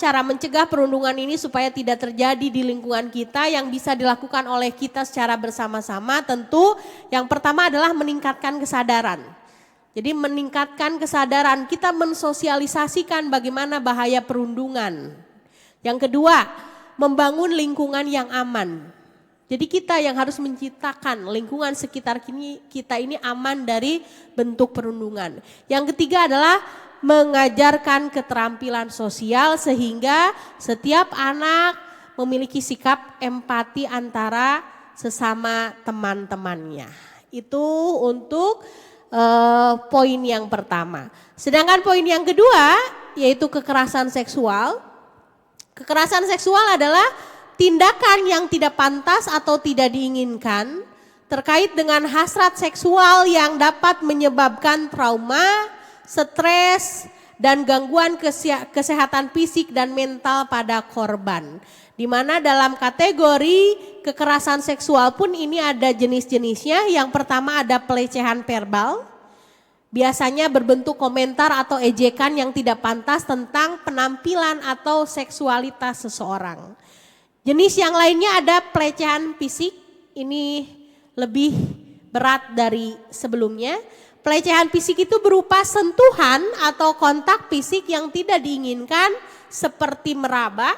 Cara mencegah perundungan ini supaya tidak terjadi di lingkungan kita yang bisa dilakukan oleh kita secara bersama-sama, tentu yang pertama adalah meningkatkan kesadaran. Jadi meningkatkan kesadaran, kita mensosialisasikan bagaimana bahaya perundungan. Yang kedua, membangun lingkungan yang aman. Jadi kita yang harus menciptakan lingkungan sekitar kita ini aman dari bentuk perundungan. Yang ketiga adalah mengajarkan keterampilan sosial sehingga setiap anak memiliki sikap empati antara sesama teman-temannya. Itu untuk poin yang pertama. Sedangkan poin yang kedua yaitu kekerasan seksual. Kekerasan seksual adalah tindakan yang tidak pantas atau tidak diinginkan terkait dengan hasrat seksual yang dapat menyebabkan trauma, stres, dan gangguan kesehatan fisik dan mental pada korban. Di mana dalam kategori kekerasan seksual pun ini ada jenis-jenisnya. Yang pertama ada pelecehan verbal, biasanya berbentuk komentar atau ejekan yang tidak pantas tentang penampilan atau seksualitas seseorang. Jenis yang lainnya ada pelecehan fisik, ini lebih berat dari sebelumnya. Pelecehan fisik itu berupa sentuhan atau kontak fisik yang tidak diinginkan seperti meraba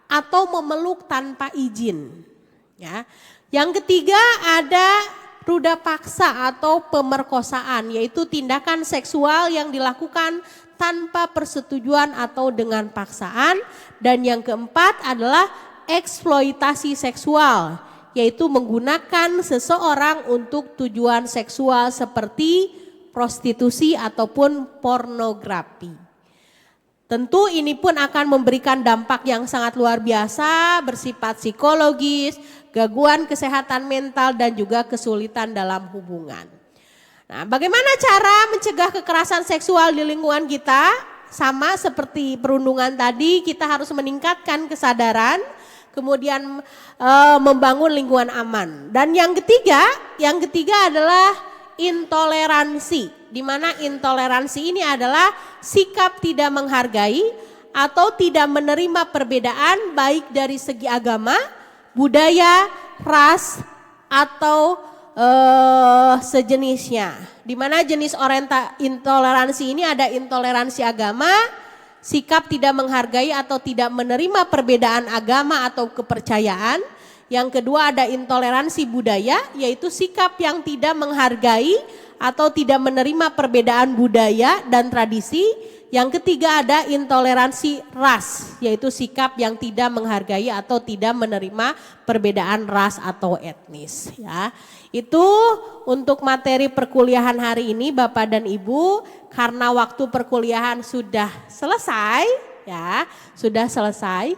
atau memeluk tanpa izin. Ya. Yang ketiga ada ruda paksa atau pemerkosaan, yaitu tindakan seksual yang dilakukan tanpa persetujuan atau dengan paksaan. Dan yang keempat adalah eksploitasi seksual, yaitu menggunakan seseorang untuk tujuan seksual seperti prostitusi ataupun pornografi. Tentu ini pun akan memberikan dampak yang sangat luar biasa bersifat psikologis, gangguan kesehatan mental dan juga kesulitan dalam hubungan. Nah, bagaimana cara mencegah kekerasan seksual di lingkungan kita? Sama seperti perundungan tadi, kita harus meningkatkan kesadaran, kemudian membangun lingkungan aman. Dan yang ketiga adalah intoleransi, di mana intoleransi ini adalah sikap tidak menghargai atau tidak menerima perbedaan baik dari segi agama, budaya, ras, atau sejenisnya. Di mana jenis intoleransi ini ada intoleransi agama, sikap tidak menghargai atau tidak menerima perbedaan agama atau kepercayaan. Yang kedua ada intoleransi budaya, yaitu sikap yang tidak menghargai atau tidak menerima perbedaan budaya dan tradisi. Yang ketiga ada intoleransi ras, yaitu sikap yang tidak menghargai atau tidak menerima perbedaan ras atau etnis. Ya, itu untuk materi perkuliahan hari ini Bapak dan Ibu. Karena waktu perkuliahan sudah selesai, ya, sudah selesai.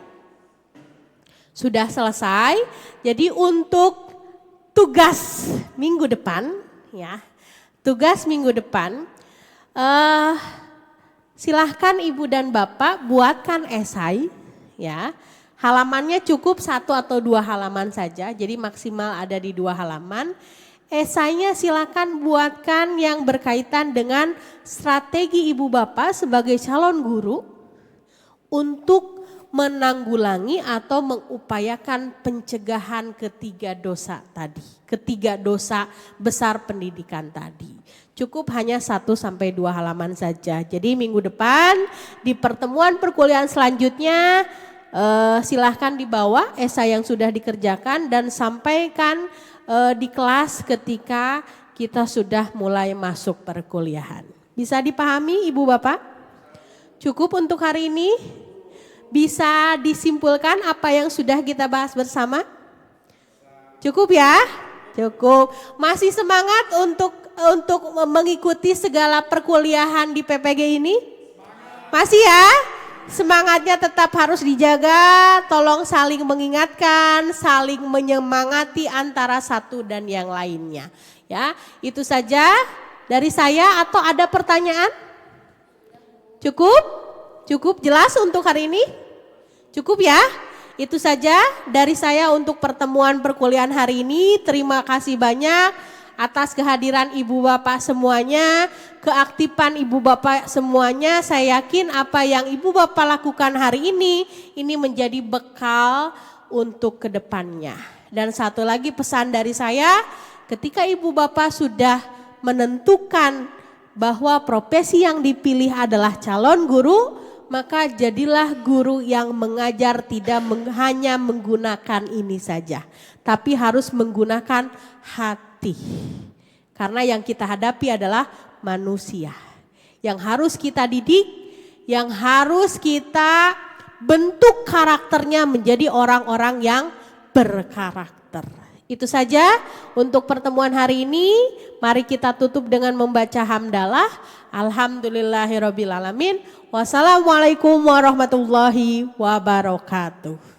Jadi untuk tugas minggu depan, ya, silahkan Ibu dan Bapak buatkan esai, ya. Halamannya cukup 1 atau 2 halaman saja, jadi maksimal ada di 2 halaman. Esainya silakan buatkan yang berkaitan dengan strategi Ibu Bapak sebagai calon guru untuk menanggulangi atau mengupayakan pencegahan ketiga dosa besar pendidikan tadi. Cukup hanya 1 sampai 2 halaman saja. Jadi minggu depan di pertemuan perkuliahan selanjutnya silahkan dibawa esai yang sudah dikerjakan dan sampaikan di kelas ketika kita sudah mulai masuk perkuliahan. Bisa dipahami Ibu Bapak? Cukup untuk hari ini? Bisa disimpulkan apa yang sudah kita bahas bersama? Cukup ya? Cukup. Masih semangat untuk mengikuti segala perkuliahan di PPG ini? Masih ya? Semangatnya tetap harus dijaga, tolong saling mengingatkan, saling menyemangati antara satu dan yang lainnya. Ya, itu saja dari saya atau ada pertanyaan? Cukup? Cukup jelas untuk hari ini? Cukup ya? Itu saja dari saya untuk pertemuan perkuliahan hari ini. Terima kasih banyak atas kehadiran Ibu Bapak semuanya, keaktifan Ibu Bapak semuanya. Saya yakin apa yang Ibu Bapak lakukan hari ini menjadi bekal untuk kedepannya. Dan satu lagi pesan dari saya, ketika Ibu Bapak sudah menentukan bahwa profesi yang dipilih adalah calon guru, maka jadilah guru yang mengajar tidak hanya menggunakan ini saja, tapi harus menggunakan hati. Karena yang kita hadapi adalah manusia yang harus kita didik, yang harus kita bentuk karakternya menjadi orang-orang yang berkarakter. Itu saja untuk pertemuan hari ini. Mari kita tutup dengan membaca hamdalah. Alhamdulillahirabbil alamin. Wassalamualaikum warahmatullahi wabarakatuh.